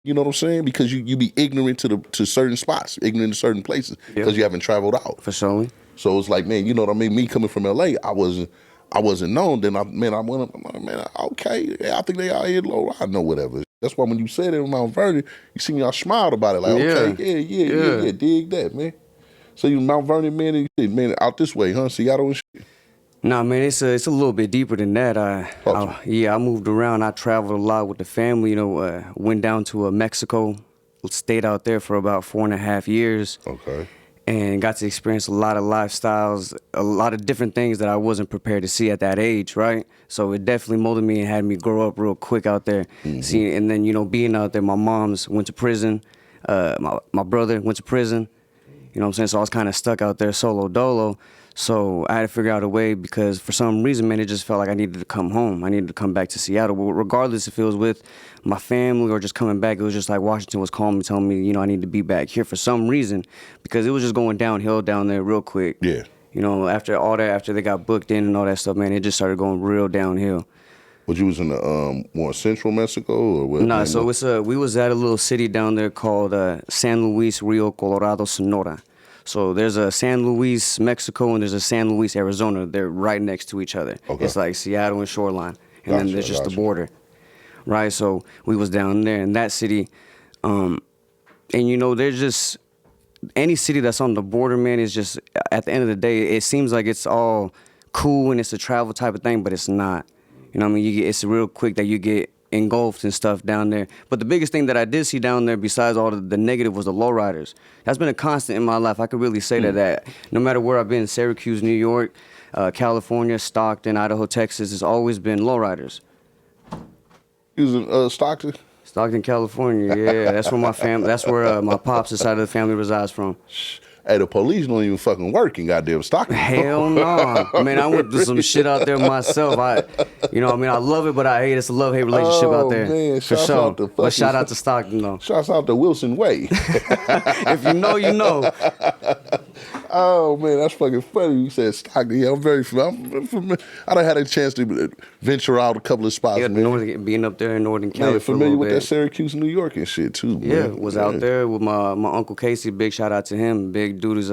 You know what I'm saying? Because you be ignorant to certain spots, ignorant to certain places, because you haven't traveled out. For sure. So it's like, man, you know what I mean? Me coming from LA, I wasn't known. Then I went up, I'm like, man, okay, yeah, I think they out here low. I know whatever. That's why when you said it in Mount Vernon, you see me, I smiled about it. Like, okay, yeah, dig that, man. So you Mount Vernon, man, and you man, out this way, huh? Seattle and shit. Nah, man, it's a little bit deeper than that. I moved around. I traveled a lot with the family. You know, went down to Mexico, stayed out there for about 4.5 years. Okay. And got to experience a lot of lifestyles, a lot of different things that I wasn't prepared to see at that age, right? So it definitely molded me and had me grow up real quick out there. See, and then, you know, being out there, my mom's went to prison, my brother went to prison, you know what I'm saying? So I was kind of stuck out there solo dolo. So I had to figure out a way because for some reason, man, it just felt like I needed to come home. I needed to come back to Seattle. But regardless if it was with my family or just coming back, it was just like Washington was calling me, telling me, you know, I need to be back here for some reason because it was just going downhill down there real quick. Yeah. You know, after they got booked in and all that stuff, man, it just started going real downhill. But you was in the more central Mexico or what? Nah, so we was at a little city down there called San Luis Rio Colorado, Sonora. So there's a San Luis, Mexico, and there's a San Luis, Arizona. They're right next to each other. Okay. It's like Seattle and Shoreline. And then there's just the border. Right? So we was down there in that city. And, you know, there's just any city that's on the border, man, is just, at the end of the day, it seems like it's all cool and it's a travel type of thing, but it's not. You know what I mean? It's real quick that you get engulfed and stuff down there. But the biggest thing that I did see down there, besides all the negative, was the lowriders. That's been a constant in my life. I could really say that no matter where I've been, Syracuse, New York, California, Stockton, Idaho, Texas, it's always been lowriders. You was in Stockton? Stockton, California, yeah. That's where my family, that's where my pops' side of the family resides from. Hey, the police don't even fucking work in goddamn Stockton. Hell no. Man, I went through some shit out there myself. I love it, but I hate it. It's a love-hate relationship out there. Man, for sure. But shout out to Stockton, though. Shouts out to Wilson Way. If you know, you know. Oh, man, that's fucking funny. You said Stockton. Yeah, I'm very familiar. I done had a chance to venture out a couple of spots, man. Being up there in Northern California. Familiar with that Syracuse, New York and shit, too, man. Yeah, was out there with my Uncle Casey. Big shout out to him. Big dude has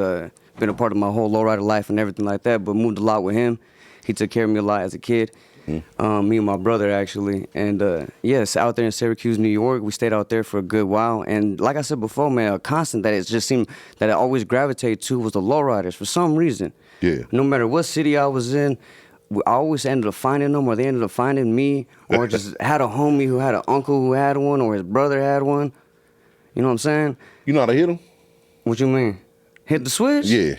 been a part of my whole lowrider life and everything like that, but moved a lot with him. He took care of me a lot as a kid. Me and my brother, actually. And, yes, out there in Syracuse, New York, we stayed out there for a good while. And like I said before, man, a constant that it just seemed that I always gravitated to was the lowriders for some reason. Yeah. No matter what city I was in, I always ended up finding them, or they ended up finding me, or just had a homie who had an uncle who had one, or his brother had one. You know what I'm saying? You know how to hit them? What you mean? Hit the switch? Yeah.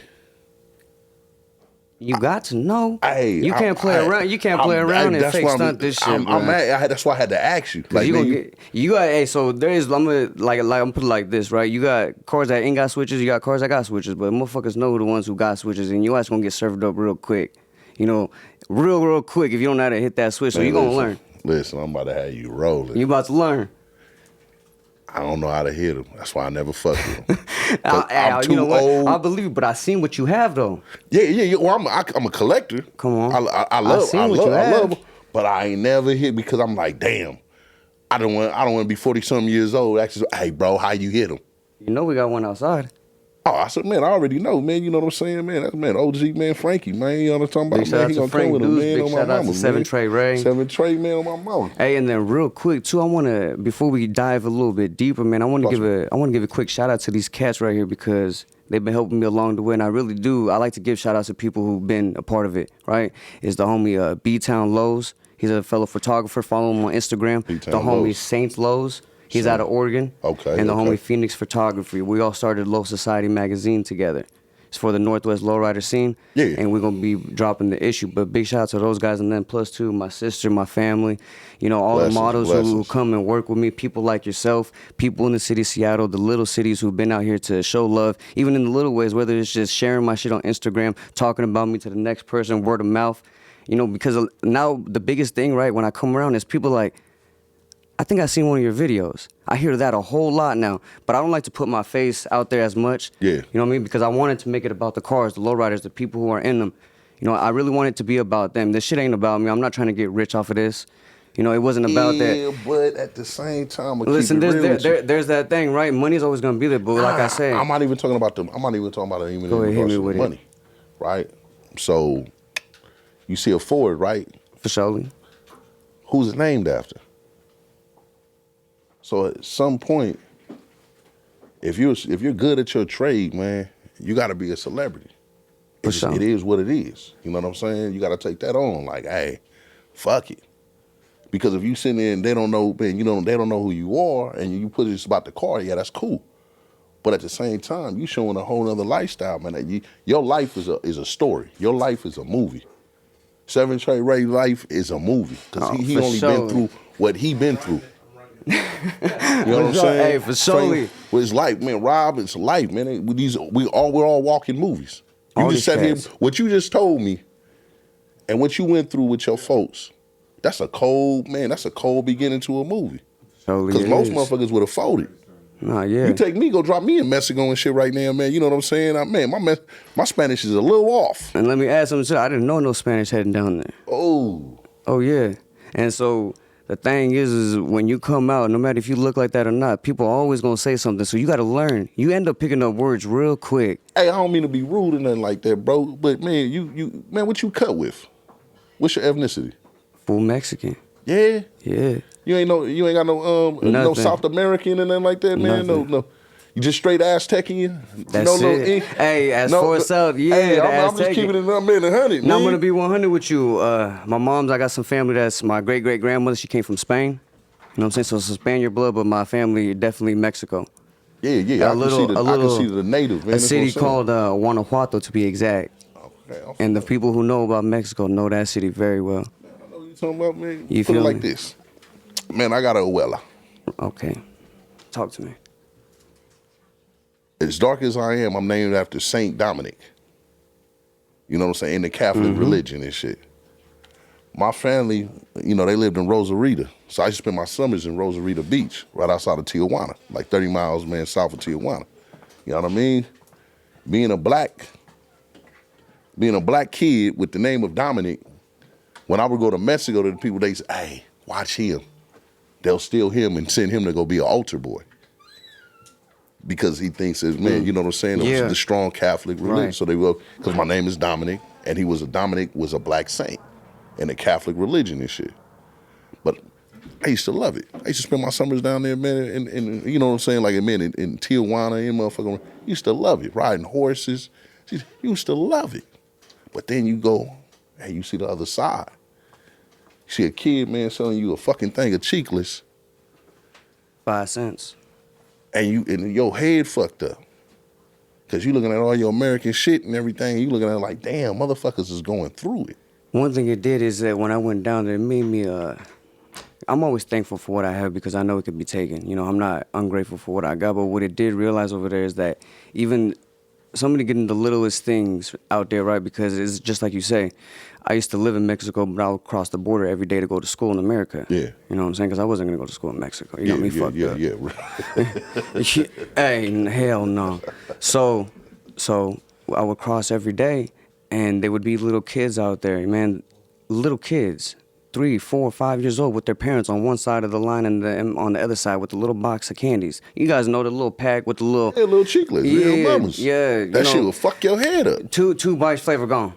You got to know. You can't play around. You can't play around and fake stunt this shit, bro. That's why I had to ask you. Like, you got. So there is. I'm gonna put it like this, right? You got cars that ain't got switches. You got cars that got switches. But motherfuckers know the ones who got switches, and your ass gonna get served up real quick. You know, real quick if you don't know how to hit that switch. So you gonna learn. Listen, I'm about to have you rolling. You about to learn. I don't know how to hit them. That's why I never fuck with them. I'm too old. I believe you, but I seen what you have though. Yeah. Well, I'm a collector. Come on. I love them, but I ain't never hit because I'm like, damn. I don't want to be 40-something years old. Actually, hey, bro, how you hit them? You know we got one outside. Oh, I said, man, I already know, man. You know what I'm saying, man? That's, man, OG, man, Frankie, man. You know what I'm talking about? Big man, he gonna come with him, man. Big shout out to 7 Trey Ray. 7 Trey, man, on my mama. Hey, and then real quick too, I wanna, before we dive a little bit deeper, man, I wanna give a quick shout out to these cats right here because they've been helping me along the way, and I really do. I like to give shout outs to people who've been a part of it. Right? It's the homie B-Town Lowe's. He's a fellow photographer. Follow him on Instagram. The homie Saint Lowe's. He's out of Oregon. Okay. And the homie Phoenix Photography. We all started Low Society magazine together. It's for the Northwest lowrider scene. Yeah. And we're going to be dropping the issue. But big shout out to those guys. And then plus two, my sister, my family, you know, all the models who come and work with me, people like yourself, people in the city of Seattle, the little cities who've been out here to show love, even in the little ways, whether it's just sharing my shit on Instagram, talking about me to the next person, word of mouth. You know, because now the biggest thing, right, when I come around is people like, I think I've seen one of your videos. I hear that a whole lot now, but I don't like to put my face out there as much. Yeah. You know what I mean? Because I wanted to make it about the cars, the lowriders, the people who are in them. You know, I really want it to be about them. This shit ain't about me. I'm not trying to get rich off of this. You know, it wasn't about that. Yeah, but at the same time, Listen, keep it real with you. there's that thing, right? Money's always gonna be there, but like I say, I'm not even talking about them. I'm not even talking about it even Go in ahead, hit regards me to the with it. money, right? So you see a Ford, right? for surely. Who's it named after? So at some point, if you're good at your trade, man, you got to be a celebrity. For sure. It is what it is. You know what I'm saying? You got to take that on. Like, hey, fuck it. Because if you sitting there and they don't know, man, they don't know who you are, and you put it about the car, yeah, that's cool. But at the same time, you showing a whole other lifestyle, man. That your life is a story. Your life is a movie. Seven Trey Ray life is a movie because he for only sure. been through what he been through. You know what I'm sure. saying? Hey, for sure. With his life, man. Rob, it's life, man. We're all walking movies. You All just these sat here. cats. What you just told me, and what you went through with your folks. That's a cold beginning to a movie. Surely Because it most is. motherfuckers would have folded. Nah, yeah. You take me, go drop me in Mexico and shit right now, man. You know what I'm saying? My Spanish is a little off. And let me add something too. I didn't know no Spanish heading down there. Oh. Oh yeah. And so the thing is when you come out, no matter if you look like that or not, people are always gonna say something. So you gotta learn. You end up picking up words real quick. Hey, I don't mean to be rude or nothing like that, bro. But man, you what you cut with? What's your ethnicity? Full Mexican. Yeah. Yeah. You ain't got no Nothing. South American and nothing like that, man. Nothing. No. You just straight Aztecian. That's it. Hey, as for South, yeah, Hey, the I'm just Aztecian. keeping it 100. Now I'm gonna be 100 with you. My mom's, I got some family that's my great grandmother. She came from Spain. You know what I'm saying? So it's a Spaniard blood, but my family definitely Mexico. Yeah. I can see the native, man. A That's city what I'm saying. called Guanajuato, to be exact. Okay, And the people who know about Mexico know that city very well. I know what you're talking about, man. You Put it feel like me? this. Man, I got a abuela. Okay, talk to me. As dark as I am, I'm named after Saint Dominic. You know what I'm saying? In the Catholic Mm-hmm. religion and shit. My family, they lived in Rosarita. So I used to spend my summers in Rosarita Beach, right outside of Tijuana, like 30 miles, man, south of Tijuana. You know what I mean? Being a black kid with the name of Dominic, when I would go to Mexico to the people, they say, hey, watch him. They'll steal him and send him to go be an altar boy. Because he thinks, man, you know what I'm saying? It was the strong Catholic religion. Right. So they will, because my name is Dominic, and Dominic was a black saint in the Catholic religion and shit. But I used to love it. I used to spend my summers down there, man, and you know what I'm saying? Like, man, in Tijuana, used to love it. Riding horses. Used to love it. But then you go, hey, you see the other side. You see a kid, man, selling you a fucking thing of Cheekless, 5 cents. and your head fucked up. Cause you looking at all your American shit and everything, you looking at it like, damn, motherfuckers is going through it. One thing it did is that when I went down there, it made me, I'm always thankful for what I have because I know it could be taken. You know, I'm not ungrateful for what I got, but what it did realize over there is that even somebody getting the littlest things out there, right? Because it's just like you say, I used to live in Mexico, but I would cross the border every day to go to school in America. Yeah. You know what I'm saying? Because I wasn't going to go to school in Mexico. You got me fucked up. Yeah. Hey, hell no. So I would cross every day, and there would be little kids out there, man, little kids, 3, 4, 5 years old with their parents on one side of the line and on the other side with the little box of candies. You guys know the little pack with the little... Yeah, little Cheekless, real mamas. Yeah. That shit will fuck your head up. Two bites, flavor gone.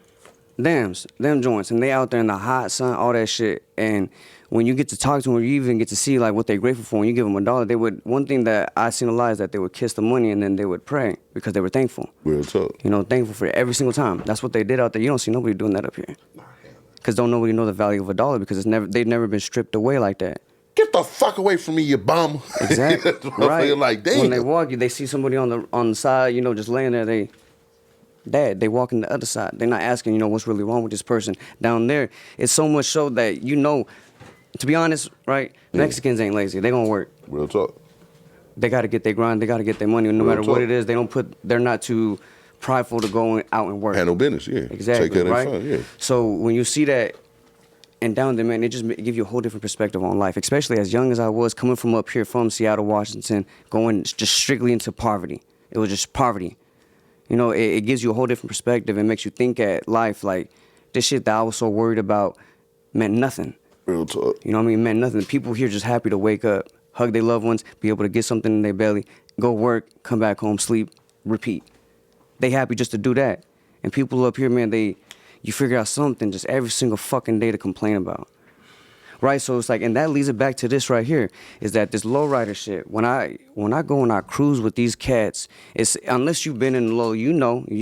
Them joints. And they out there in the hot sun, all that shit. And when you get to talk to them, or you even get to see like what they're grateful for, when you give them $1, one thing that I seen a lot is that they would kiss the money and then they would pray because they were thankful. Real talk. You know, thankful for every single time. That's what they did out there. You don't see nobody doing that up here. Because don't nobody know the value of $1 because they've never been stripped away like that. Get the fuck away from me, you bum. Exactly. Right. Like, damn. When they walk, they see somebody on the side, just laying there, they walking the other side. They're not asking, what's really wrong with this person. Down there, it's so much so that, to be honest, right, Mexicans ain't lazy. They gonna work. Real talk. They gotta get their grind. They gotta get their money. No matter what it is, they're not too prideful to go out and work. Handle business, yeah. Exactly, Take care right? of their fun, yeah. So when you see that and down there, man, it just give you a whole different perspective on life, especially as young as I was, coming from up here from Seattle, Washington, going just strictly into poverty. It was just poverty. It gives you a whole different perspective and makes you think at life like this shit that I was so worried about meant nothing. Real talk. You know what I mean? Man, nothing. People here just happy to wake up, hug their loved ones, be able to get something in their belly, go work, come back home, sleep, repeat. They happy just to do that. And people up here, man, you figure out something just every single fucking day to complain about. Right? So it's like, and that leads it back to this right here, is that this lowrider shit, when I go and I cruise with these cats, it's, unless you've been in the low, you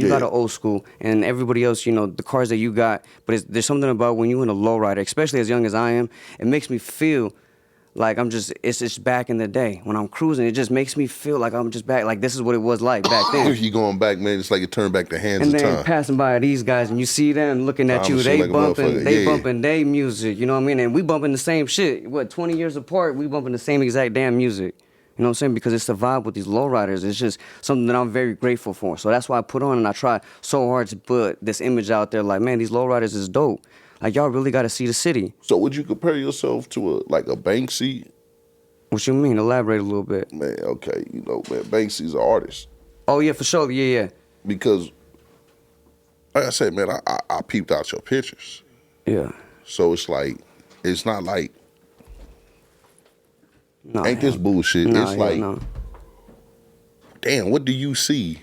got an old school, and everybody else, the cars that you got, but there's something about when you're in a lowrider, especially as young as I am, it makes me feel like it's just back in the day. When I'm cruising, it just makes me feel like I'm just back, like this is what it was like back then. You going back, man, it's like it turned back the hands and of then time. passing by these guys and you see them looking at you, they like bumping their music, you know what I mean? And we bumping the same shit. 20 years apart, we bumping the same exact damn music. You know what I'm saying? Because it's the vibe with these lowriders. It's just something that I'm very grateful for. So that's why I put on and I try so hard to put this image out there like, man, these lowriders is dope. Like, y'all really got to see the city. So would you compare yourself to a Banksy? What you mean? Elaborate a little bit. Man, okay, man, Banksy's an artist. Oh, yeah, for sure. Yeah. Because, like I said, man, I peeped out your pictures. Yeah. So it's like, it's not like, no, ain't this bullshit? No, it's like, damn, what do you see?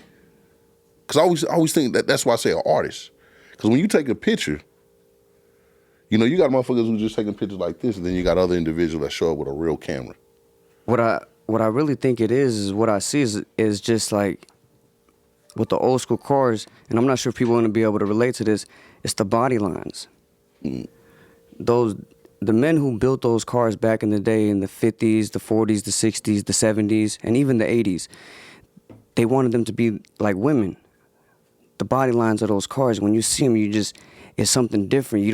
Because I always think that's why I say an artist. Because when you take a picture, you got motherfuckers who just taking pictures like this, and then you got other individuals that show up with a real camera. What I really think it is what I see is just like with the old school cars, and I'm not sure if people are going to be able to relate to this, it's the body lines. The men who built those cars back in the day in the 50s, the 40s, the 60s, the 70s, and even the 80s, they wanted them to be like women. The body lines of those cars, when you see them, it's something different. You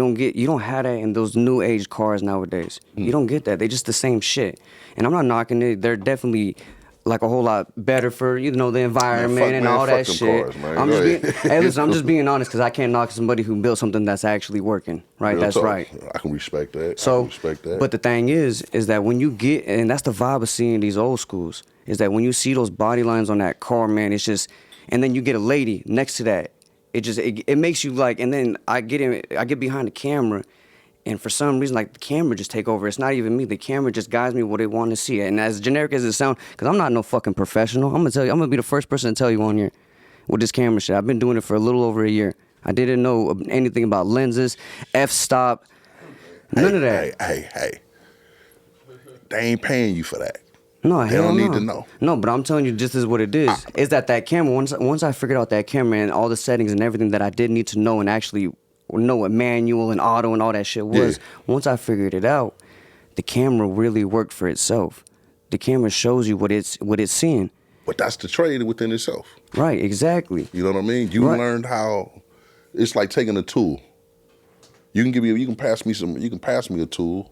don't have that in those new age cars nowadays. You don't get that. They just the same shit. And I'm not knocking it. They're definitely like a whole lot better for the environment and all that shit. Cars, I'm just being honest because I can't knock somebody who built something that's actually working. Right? Real that's talk. right. I can respect that. So, I can respect that. But the thing is that when you get, and that's the vibe of seeing these old schools, is that when you see those body lines on that car, man, it's just, and then you get a lady next to that. It makes you like, and then I get behind the camera, and for some reason, like the camera just take over. It's not even me. The camera just guides me what it want to see. And as generic as it sounds, because I'm not no fucking professional, I'm gonna be the first person to tell you on here with this camera shit. I've been doing it for a little over a year. I didn't know anything about lenses, f-stop, none of that. Hey. They ain't paying you for that. No, they don't need to know. No, but I'm telling you, just is what it is. Is that camera? Once I figured out that camera and all the settings and everything that I did need to know and actually know what manual and auto and all that shit was. Yeah. Once I figured it out, the camera really worked for itself. The camera shows you what it's seeing. But that's the trade within itself. Right. Exactly. You know what I mean? You learned how. It's like taking a tool. You can pass me a tool.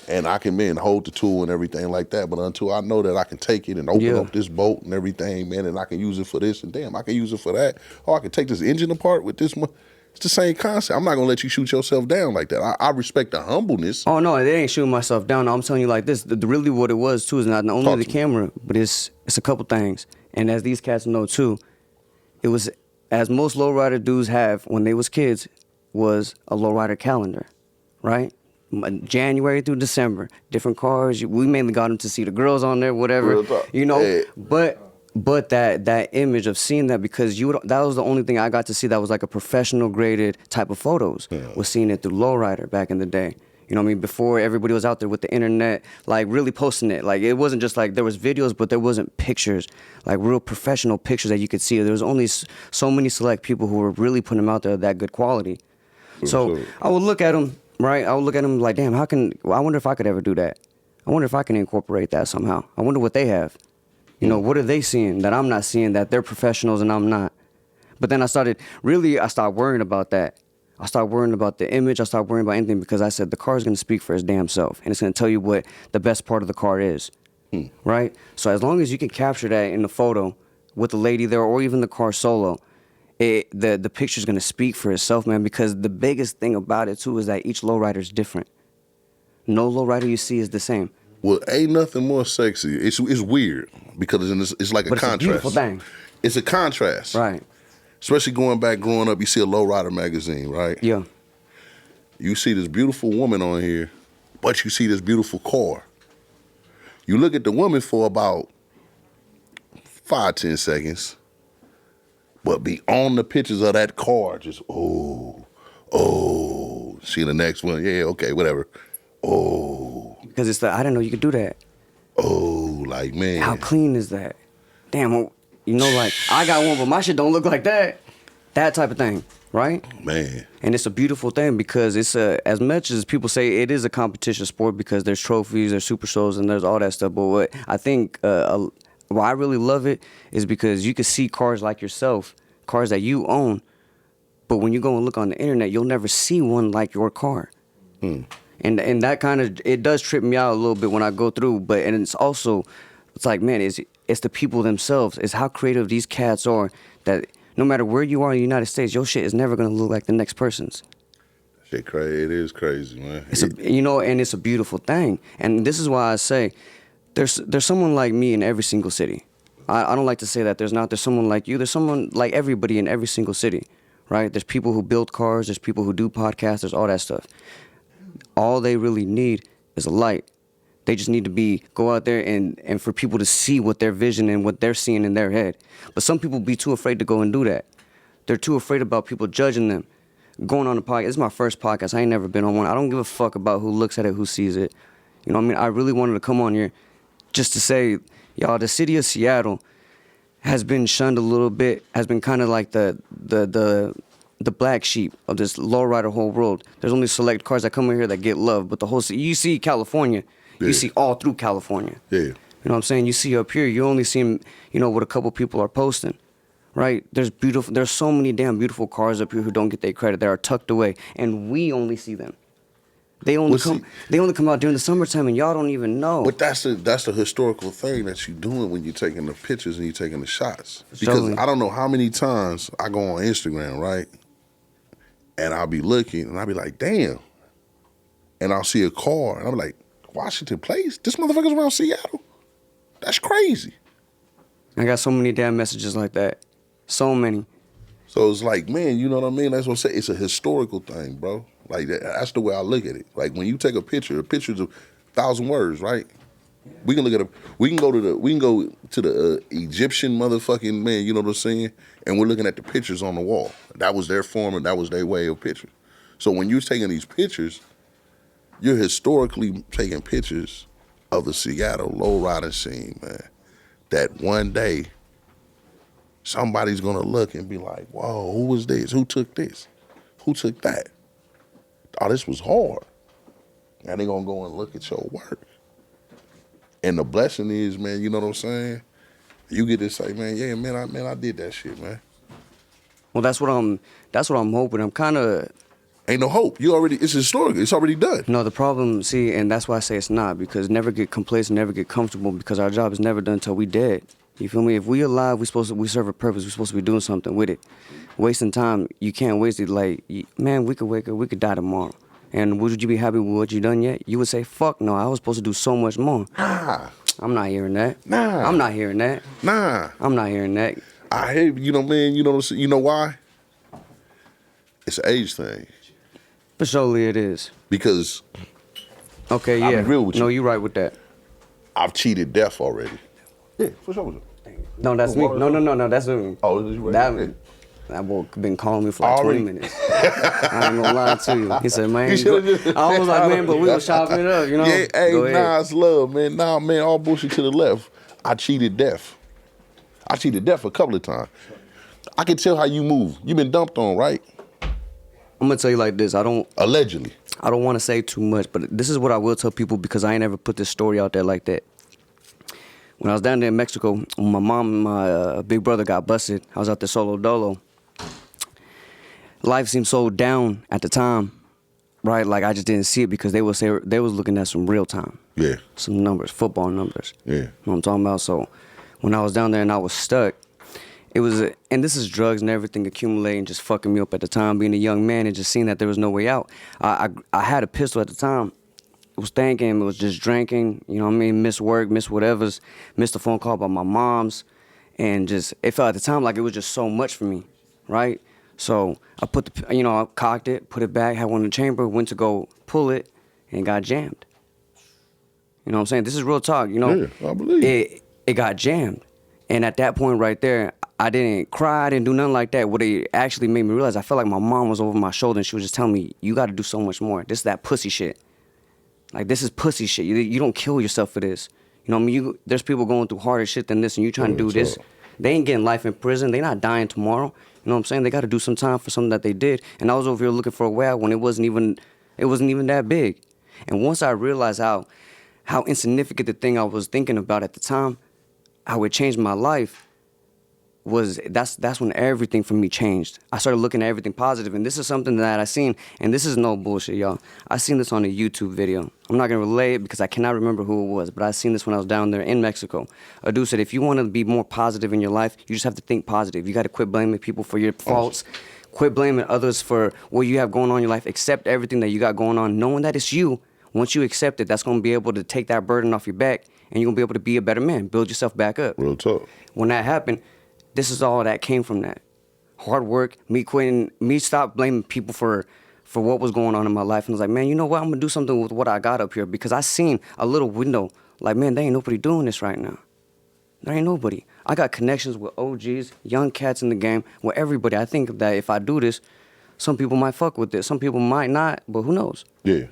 And I can, man, hold the tool and everything like that. But until I know that I can take it and open up this bolt and everything, man, and I can use it for this, and damn, I can use it for that. Or I can take this engine apart with this one. It's the same concept. I'm not going to let you shoot yourself down like that. I respect the humbleness. Oh, no, it ain't shooting myself down. No, I'm telling you like this. Really what it was, too, is not only the camera, but it's a couple things. And as these cats know, too, it was, as most lowrider dudes have when they was kids, was a lowrider calendar, right? January through December, different cars. We mainly got them to see the girls on there, whatever, Hey. But that image of seeing that, because that was the only thing I got to see that was like a professional graded type of photos. Yeah. Was seeing it through lowrider back in the day. You know what I mean? Before everybody was out there with the internet, like really posting it. Like it wasn't just like there was videos, but there wasn't pictures, like real professional pictures that you could see. There was only so many select people who were really putting them out there that good quality. So I would look at them. Right, I would look at them like, damn, I wonder if I could ever do that. I wonder if I can incorporate that somehow. I wonder what they have. What are they seeing that I'm not seeing, that they're professionals and I'm not? But then I started worrying about that. I started worrying about the image. I started worrying about anything because I said the car is going to speak for its damn self. And it's going to tell you what the best part of the car is. Right? So as long as you can capture that in the photo with the lady there or even the car solo, the picture's gonna speak for itself, man, because the biggest thing about it too is that each lowrider's different. No lowrider you see is the same. Well, ain't nothing more sexy. It's weird because it's like a contrast. It's a beautiful thing. It's a contrast. Right. Especially growing up, you see a lowrider magazine, right? Yeah. You see this beautiful woman on here, but you see this beautiful car. You look at the woman for about 5-10 seconds, but beyond the pictures of that car, just, oh, see the next one, yeah, okay, whatever. Oh. Because it's I didn't know you could do that. Oh, like, man. How clean is that? Damn, you know, like, I got one, but my shit don't look like that. That type of thing, right? Man. And it's a beautiful thing because it's as much as people say it is a competition sport because there's trophies, there's super shows, and there's all that stuff. But what I think, why I really love it is because you can see cars like yourself, cars that you own, but when you go and look on the internet, you'll never see one like your car. And that kind of, it does trip me out a little bit when I go through, and it's also, it's like, man, it's the people themselves. It's how creative these cats are that no matter where you are in the United States, your shit is never going to look like the next person's. Shit crazy. It is crazy, man. And it's a beautiful thing. And this is why I say there's someone like me in every single city. I don't like to say that there's not. There's someone like you. There's someone like everybody in every single city, right? There's people who build cars. There's people who do podcasts. There's all that stuff. All they really need is a light. They just need to go out there and for people to see what their vision and what they're seeing in their head. But some people be too afraid to go and do that. They're too afraid about people judging them. Going on a podcast, it's my first podcast. I ain't never been on one. I don't give a fuck about who looks at it, who sees it. You know what I mean? I really wanted to come on here just to say, y'all, the city of Seattle has been shunned a little bit, has been kind of like the black sheep of this lowrider whole world. There's only select cars that come in here that get love, but the whole city, you see California, you see all through California. Yeah. You know what I'm saying? You see up here, you only see, what a couple people are posting, right? There's so many damn beautiful cars up here who don't get their credit. They are tucked away, and we only see them. They only come out during the summertime, and y'all don't even know. But that's the historical thing that you're doing when you're taking the pictures and you're taking the shots. Because I don't know how many times I go on Instagram, right? And I'll be looking, and I'll be like, damn. And I'll see a car, and I'll be like, Washington Place? This motherfucker's around Seattle? That's crazy. I got so many damn messages like that. So many. So it's like, man, you know what I mean? That's what I'm saying. It's a historical thing, bro. Like, that's the way I look at it. Like, when you take a picture's 1,000 words, right? We can go to the Egyptian motherfucking, man, you know what I'm saying? And we're looking at the pictures on the wall. That was their form and that was their way of picture. So when you're taking these pictures, you're historically taking pictures of the Seattle lowrider scene, man. That one day, somebody's gonna look and be like, whoa, who was this? Who took this? Who took that? Oh, this was hard. Now they're gonna go and look at your work. And the blessing is, man, you know what I'm saying? You get to say, man, yeah, man, I did that shit, man. Well, that's what I'm hoping. I'm kind of. Ain't no hope. It's historical. It's already done. No, the problem, see, and that's why I say it's not, because never get complacent, never get comfortable, because our job is never done until we dead. You feel me? If we alive, we serve a purpose. We're supposed to be doing something with it. Wasting time, you can't waste it. Like, man, we could wake up, we could die tomorrow. And would you be happy with what you done yet? You would say, fuck no, I was supposed to do so much more. Nah. I'm not hearing that. Nah. I'm not hearing that. Nah. I'm not hearing that. I hate, you know, man, you know why? It's an age thing. For surely it is. Because, okay, yeah. I'll be real with you. No, you're right with that. I've cheated death already. Yeah, for sure. No, that's me. No, that's me. Oh, is you right? That boy been calling me for like 20 minutes. I ain't gonna lie to you. He said, man, I was like, man, but we was chopping it up, you know? Yeah, hey, nah, it's love, man. Nah, man, all bullshit to the left. I cheated death. I cheated death a couple of times. I can tell how you move. You been dumped on, right? I'm gonna tell you like this. Allegedly. I don't want to say too much, but this is what I will tell people because I ain't ever put this story out there like that. When I was down there in Mexico, my mom and my big brother got busted. I was out there solo dolo. Life seemed so down at the time, right? Like I just didn't see it because they was looking at some real time. Yeah. Some numbers, football numbers. Yeah. You know what I'm talking about? So when I was down there and I was stuck, and this is drugs and everything accumulating, just fucking me up at the time, being a young man and just seeing that there was no way out. I had a pistol at the time. Was thinking, it was just drinking, you know what I mean, missed work, missed whatever's, missed a phone call by my mom's, and just, it felt at the time like it was just so much for me, right? So I put I cocked it, put it back, had one in the chamber, went to go pull it, and got jammed. You know what I'm saying? This is real talk, Yeah, I believe. It got jammed. And at that point right there, I didn't cry, I didn't do nothing like that. What it actually made me realize, I felt like my mom was over my shoulder and she was just telling me, you got to do so much more. This is that pussy shit. Like, this is pussy shit. You don't kill yourself for this. You know what I mean? There's people going through harder shit than this, and you trying to do this. They ain't getting life in prison. They not dying tomorrow. You know what I'm saying? They got to do some time for something that they did. And I was over here looking for a way out when it wasn't even that big. And once I realized how insignificant the thing I was thinking about at the time, how it changed my life, that's when everything for me changed. I started looking at everything positive, and this is something that I seen, and this is no bullshit, y'all. I seen this on a YouTube video. I'm not gonna relay it because I cannot remember who it was, but I seen this when I was down there in Mexico. A dude said, if you want to be more positive in your life, you just have to think positive. You got to quit blaming people for your faults. Quit blaming others for what you have going on in your life. Accept everything that you got going on, knowing that it's you. Once you accept it, that's gonna be able to take that burden off your back, and you're gonna be able to be a better man, build yourself back up. Real talk. When that happened, this is all that came from that. Hard work, me quitting, me stop blaming people for what was going on in my life. And I was like, man, you know what? I'm going to do something with what I got up here, because I seen a little window. Like, man, there ain't nobody doing this right now. There ain't nobody. I got connections with OGs, young cats in the game, with everybody. I think that if I do this, some people might fuck with this. Some people might not, but who knows? Yeah.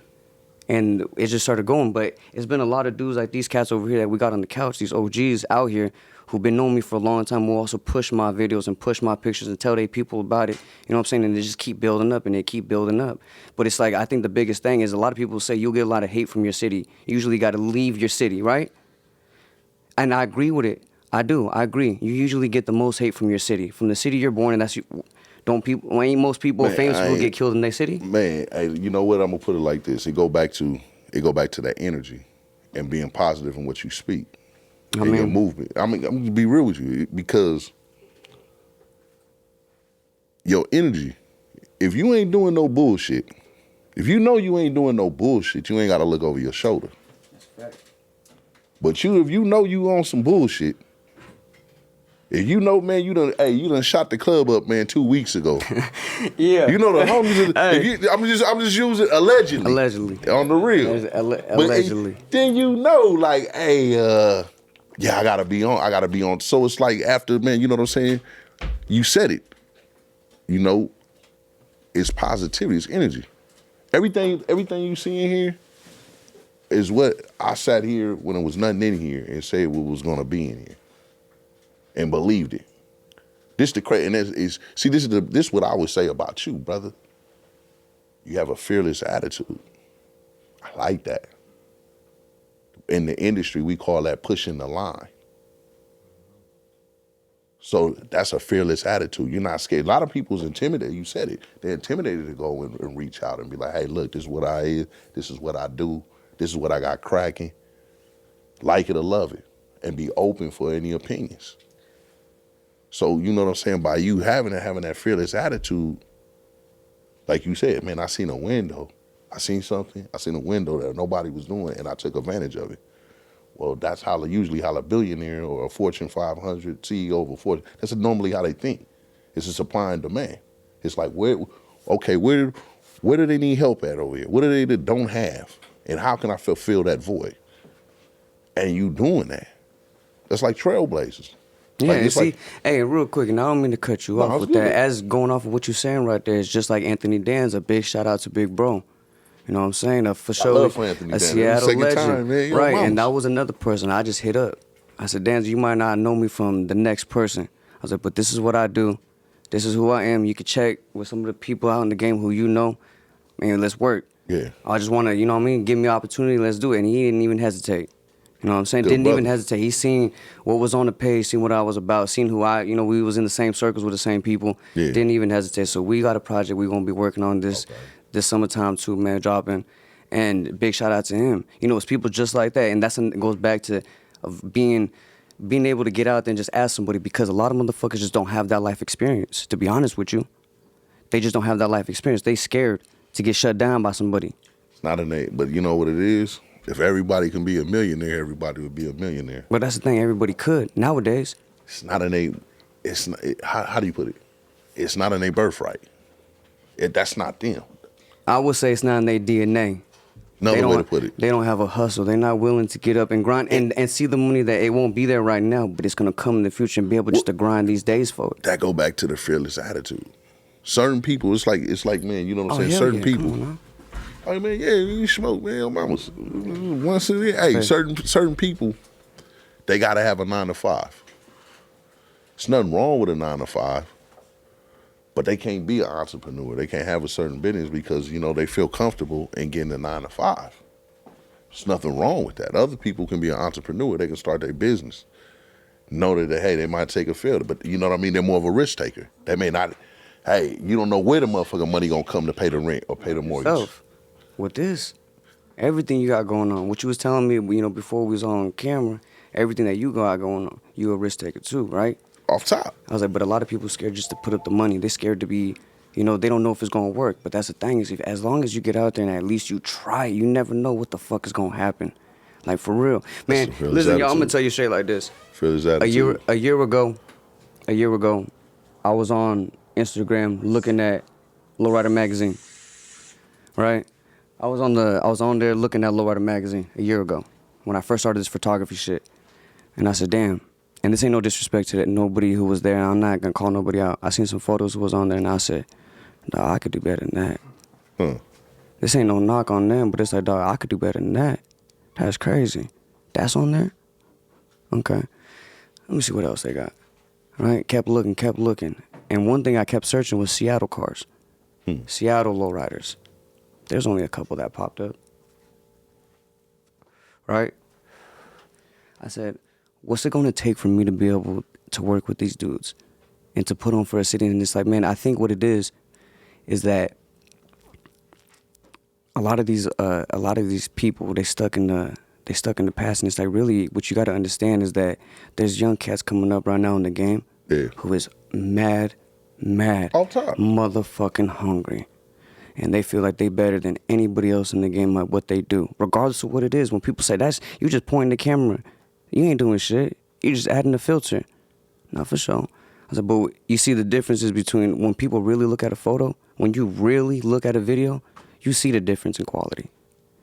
And it just started going. But it's been a lot of dudes like these cats over here that we got on the couch, these OGs out here, who've been knowing me for a long time, will also push my videos and push my pictures and tell their people about it. You know what I'm saying? And they just keep building up and they keep building up. But it's like, I think the biggest thing is a lot of people say you'll get a lot of hate from your city. You usually got to leave your city, right? And I agree with it. I do. I agree. You usually get the most hate from your city. From the city you're born in, that's you. Ain't most people famous people get killed in their city? Man, you know what? I'm going to put it like this. It go back to that energy and being positive in what you speak. In your movement. I'm gonna be real with you, because your energy, if you ain't doing no bullshit, if you know you ain't doing no bullshit, you ain't gotta look over your shoulder. That's right. But if you know you on some bullshit, if you know, man, you done shot the club up, man, 2 weeks ago. Yeah. You know the homies. Hey. I'm just using allegedly. Allegedly. On the real. Allegedly. But then you know, like, hey, yeah, I gotta be on. So it's like, after, man, you know what I'm saying? You said it. You know, it's positivity, it's energy. Everything you see in here is what I sat here when there was nothing in here and said what was gonna be in here. And believed it. This the crazy, and this is what I would say about you, brother. You have a fearless attitude. I like that. In the industry, we call that pushing the line. So that's a fearless attitude. You're not scared. A lot of people's intimidated. You said it. They're intimidated to go and reach out and be like, hey, look, this is what I is. This is what I do. This is what I got cracking. Like it or love it. And be open for any opinions. So, you know what I'm saying? By you having that fearless attitude, like you said, man, I seen a window. I seen something. I seen a window that nobody was doing, and I took advantage of it. Well, that's usually how a billionaire or a Fortune 500 CEO of a Fortune, that's normally how they think. It's a supply and demand. It's like, where do they need help at over here? What do they that don't have? And how can I fulfill that void? And you doing that. That's like trailblazers. Yeah, like, and see, like, hey, real quick, and I don't mean to cut you off with that. As going off of what you're saying right there, it's just like Anthony Dan's. A big shout out to Big Bro. You know what I'm saying? For sure, I love Anthony Dan. Seattle legend, time, man. Right? And that was another person I just hit up. I said, Dan, you might not know me from the next person. I was like, but this is what I do. This is who I am. You can check with some of the people out in the game who you know. Man, let's work. Yeah. I just want to, you know what I mean? Give me an opportunity. Let's do it. And he didn't even hesitate. You know what I'm saying? Didn't even hesitate. He seen what was on the page, seen what I was about, seen who we was in the same circles with the same people. Yeah. Didn't even hesitate. So we got a project we're going to be working on this summertime too, man, dropping. And big shout out to him. You know, it's people just like that. And it goes back to being able to get out there and just ask somebody, because a lot of motherfuckers just don't have that life experience, to be honest with you. They just don't have that life experience. They scared to get shut down by somebody. It's not innate, but you know what it is? If everybody can be a millionaire, everybody would be a millionaire. But that's the thing, everybody could nowadays. It's not innate. How do you put it? It's not in their birthright. That's not them. I would say it's not in their DNA. Another way to put it. They don't have a hustle. They're not willing to get up and grind and see the money that it won't be there right now, but it's gonna come in the future and be able just to grind these days for it. That go back to the fearless attitude. Certain people, it's like man, you know what I'm saying? Certain people. Oh man, yeah, you smoke, man. Mama's once a day. Hey, certain people, they gotta have a 9 to 5. There's nothing wrong with a 9 to 5. But they can't be an entrepreneur. They can't have a certain business because, you know, they feel comfortable in getting a 9 to 5. There's nothing wrong with that. Other people can be an entrepreneur. They can start their business. Know that, hey, they might take a failure, but you know what I mean? They're more of a risk taker. They may not, hey, you don't know where the motherfucking money gonna come to pay the rent or pay the mortgage. With this, everything you got going on, what you was telling me, you know, before we was on camera, everything that you got going on, you a risk taker too, right? Off top. I was like, but a lot of people scared just to put up the money. They're scared to be, you know, they don't know if it's going to work. But that's the thing is, as long as you get out there and at least you try, you never know what the fuck is going to happen. Like, for real. Man, listen, y'all, I'm going to tell you straight like this. A year ago, I was on Instagram looking at Lowrider Magazine, right? I was on there looking at Lowrider Magazine a year ago when I first started this photography shit. And I said, damn. And this ain't no disrespect to nobody who was there. I'm not going to call nobody out. I seen some photos who was on there, and I said, dawg, I could do better than that. This ain't no knock on them, but it's like, dawg, I could do better than that. That's crazy. That's on there? Okay. Let me see what else they got. All right, kept looking. And one thing I kept searching was Seattle cars. Seattle lowriders. There's only a couple that popped up. Right? I said, what's it going to take for me to be able to work with these dudes and to put on for a city? And it's like, man, I think what it is that a lot of these people, they stuck in the past. And it's like, really, what you got to understand is that there's young cats coming up right now in the game who is mad, off top, motherfucking hungry. And they feel like they better than anybody else in the game at what they do, regardless of what it is. When people say, you just pointing the camera. You ain't doing shit. You just adding a filter. Not for sure. I said, but you see the differences between when people really look at a photo, when you really look at a video, you see the difference in quality.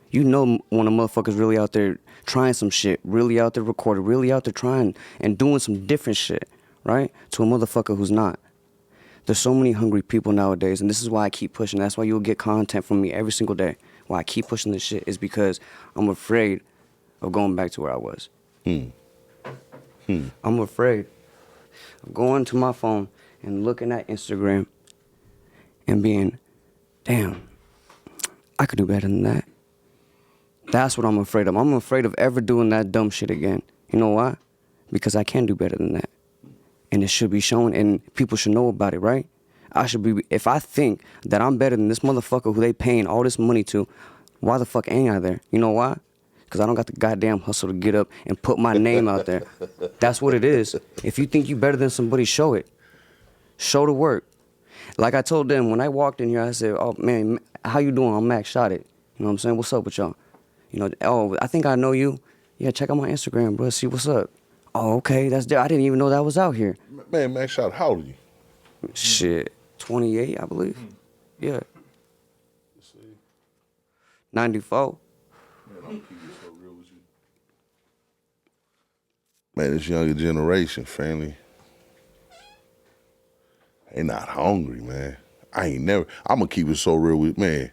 You know when a motherfucker's really out there trying some shit, really out there recording, really out there trying and doing some different shit, right? To a motherfucker who's not. There's so many hungry people nowadays, and this is why I keep pushing. That's why you'll get content from me every single day. Why I keep pushing this shit is because I'm afraid of going back to where I was. I'm afraid of going to my phone and looking at Instagram and being, damn, I could do better than that. That's what I'm afraid of. I'm afraid of ever doing that dumb shit again. You know why? Because I can do better than that. And it should be shown and people should know about it, right? If I think that I'm better than this motherfucker who they paying all this money to, why the fuck ain't I there? You know why? Because I don't got the goddamn hustle to get up and put my name out there. That's what it is. If you think you better than somebody, show it. Show the work. Like I told them, when I walked in here, I said, oh, man, how you doing? I'm Mack, shot it. You know what I'm saying? What's up with y'all? You know, oh, I think I know you. Yeah, check out my Instagram, bro. See what's up. Oh, okay, that's there. I didn't even know that was out here. Man, Mack, shot, how old are you? Shit, 28, I believe. Yeah. 94. Man, this younger generation, family, they not hungry, man. I'm gonna keep it so real with, man.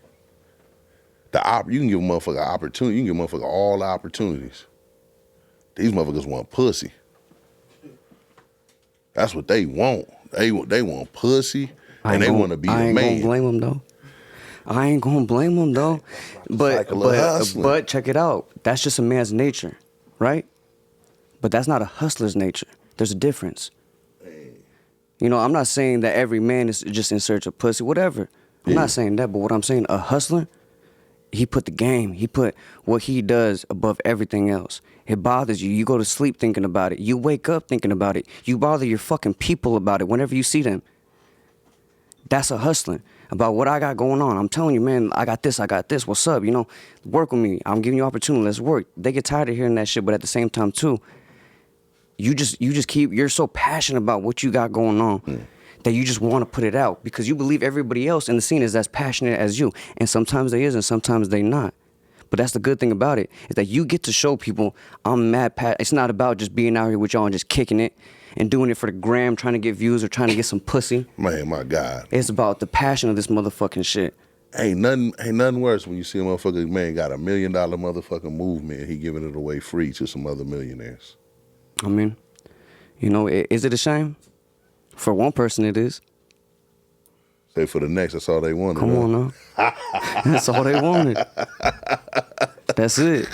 You can give a motherfucker opportunity. You can give a motherfucker all the opportunities. These motherfuckers want pussy. That's what they want. They want pussy, and they want to be a man. I ain't gonna blame them, though. But check it out. That's just a man's nature, right? But that's not a hustler's nature. There's a difference. You know, I'm not saying that every man is just in search of pussy, whatever. I'm not saying that, but what I'm saying, a hustler, he put the game, he put what he does above everything else. It bothers you. You go to sleep thinking about it. You wake up thinking about it. You bother your fucking people about it whenever you see them. That's a hustling. About what I got going on. I'm telling you, man, I got this. What's up? You know, work with me. I'm giving you opportunity. Let's work. They get tired of hearing that shit, but at the same time, too, you're so passionate about what you got going on that you just want to put it out because you believe everybody else in the scene is as passionate as you. And sometimes they is and sometimes they not. But that's the good thing about it, is that you get to show people I'm mad It's not about just being out here with y'all and just kicking it and doing it for the gram, trying to get views or trying to get some pussy. Man, my God. It's about the passion of this motherfucking shit. Ain't nothing worse when you see a motherfucker, man, got $1 million motherfucking movement. He giving it away free to some other millionaires. I mean, you know, is it a shame? For one person, it is. Say for the next, that's all they wanted. Come on now. That's all they wanted. That's it.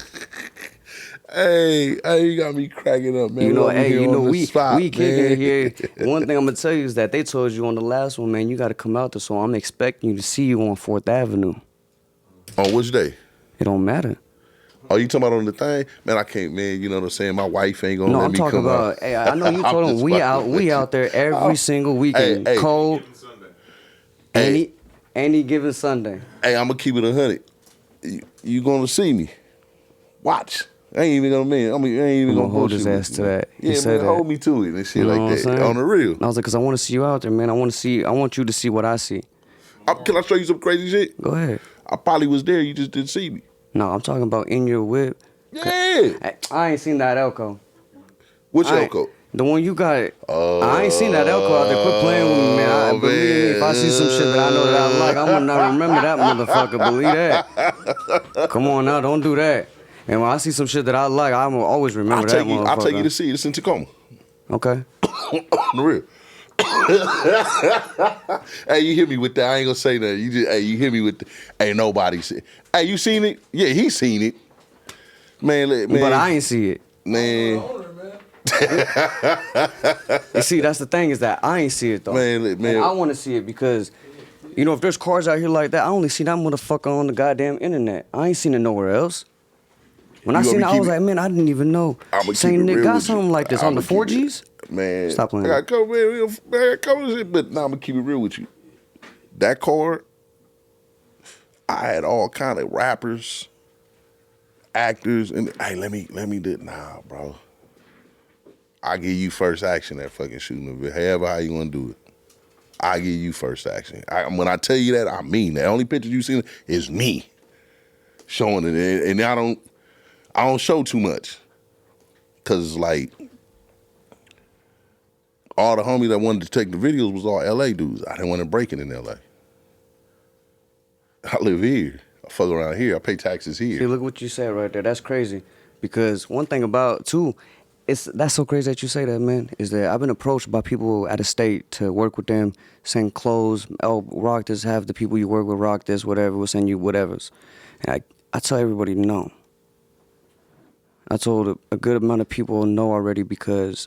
Hey, you got me cracking up, man. You know, we kicking it here. man. One thing I'm gonna tell you is that they told you on the last one, man, you got to come out there. So I'm expecting you to see you on 4th Avenue. On which day? It don't matter. Oh, you talking about on the thing? Man, I can't, man. You know what I'm saying? My wife ain't gonna No, let I'm me talking come about. out. Hey, I know you told them we out there every single weekend. Hey. Cold. Any given Sunday. Hey, I'm gonna keep it 100. You gonna see me? Watch. I ain't even gonna mean. I ain't even gonna hold his ass to that. Yeah, said man, that. hold me to it and shit You know like what I'm that. saying? On the real. I was like, cause I want to see you out there, man. I want you to see what I see. Can I show you some crazy shit? Go ahead. I probably was there. You just didn't see me. No, I'm talking about in your whip. Yeah. I ain't seen that Elko. Which Elko? The one you got. I ain't seen that Elko out there. Quit playing with me, man. Believe me, if I see some shit that I know that I like, I'm gonna not remember that motherfucker. Believe that. Come on now, don't do that. And when I see some shit that I like, I'm gonna always remember that motherfucker. I'll take you to see it. It's in Tacoma. Okay. On the real. Hey, you hit me with that. I ain't gonna say nothing. You hit me with the, ain't nobody see. Hey, you seen it? Yeah, he seen it. Man. But I ain't see it. Man. You see, that's the thing is that I ain't see it though. Man. And I want to see it because, you know, if there's cars out here like that, I only see that motherfucker on the goddamn internet. I ain't seen it nowhere else. When I seen it, I was like, man, I didn't even know. Saying Nick got something like this on the 4Gs? Man. Stop playing. I got cover shit, but now I'm gonna keep it real with you. That car, I had all kind of rappers, actors, and hey, let me do it. Nah, bro. I give you first action at fucking shooting of it. However how you wanna do it. I give you first action. When I tell you that, I mean that. The only pictures you seen is me showing it, and I don't show too much, cause like all the homies that wanted to take the videos was all LA dudes. I didn't want to break it in LA. I live here. I fuck around here. I pay taxes here. See, look what you said right there. That's crazy. Because one thing about too, that's so crazy that you say that, man, is that I've been approached by people out of state to work with them, send clothes. Oh, rock this, have the people you work with rock this, whatever, we'll send you whatevers. And I tell everybody no. I told a good amount of people no already because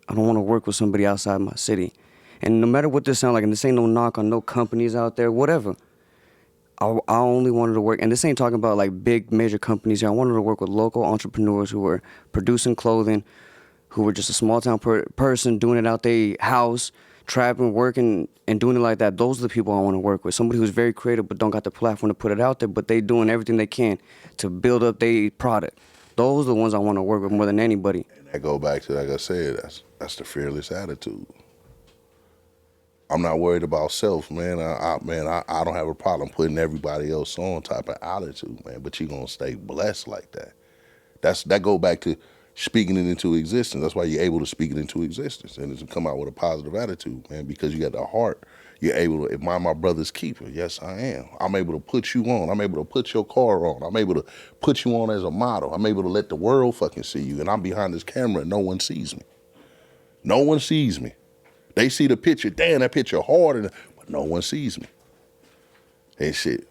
I don't want to work with somebody outside my city. And no matter what this sound like, and this ain't no knock on no companies out there, whatever. I only wanted to work, and this ain't talking about like big major companies here. I wanted to work with local entrepreneurs who were producing clothing, who were just a small town person doing it out their house, trapping, working, and doing it like that. Those are the people I want to work with. Somebody who's very creative but don't got the platform to put it out there, but they doing everything they can to build up their product. Those are the ones I want to work with more than anybody. And that go back to, like I said, that's the fearless attitude. I'm not worried about self, man. I don't have a problem putting everybody else on type of attitude, man. But you gonna stay blessed like that. That go back to speaking it into existence. That's why you're able to speak it into existence and to come out with a positive attitude, man. Because you got the heart. You're able to, am I my brother's keeper? Yes, I am. I'm able to put you on. I'm able to put your car on. I'm able to put you on as a model. I'm able to let the world fucking see you. And I'm behind this camera and no one sees me. No one sees me. They see the picture, damn, that picture hard, but no one sees me. And shit.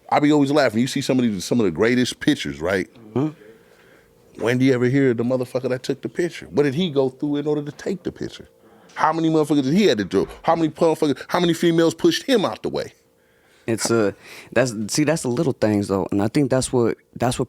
I be always laughing. You see some of the greatest pictures, right? Mm-hmm. When do you ever hear the motherfucker that took the picture? What did he go through in order to take the picture? How many motherfuckers did he had to do? How many females pushed him out the way? It's that's the little things though, and I think that's what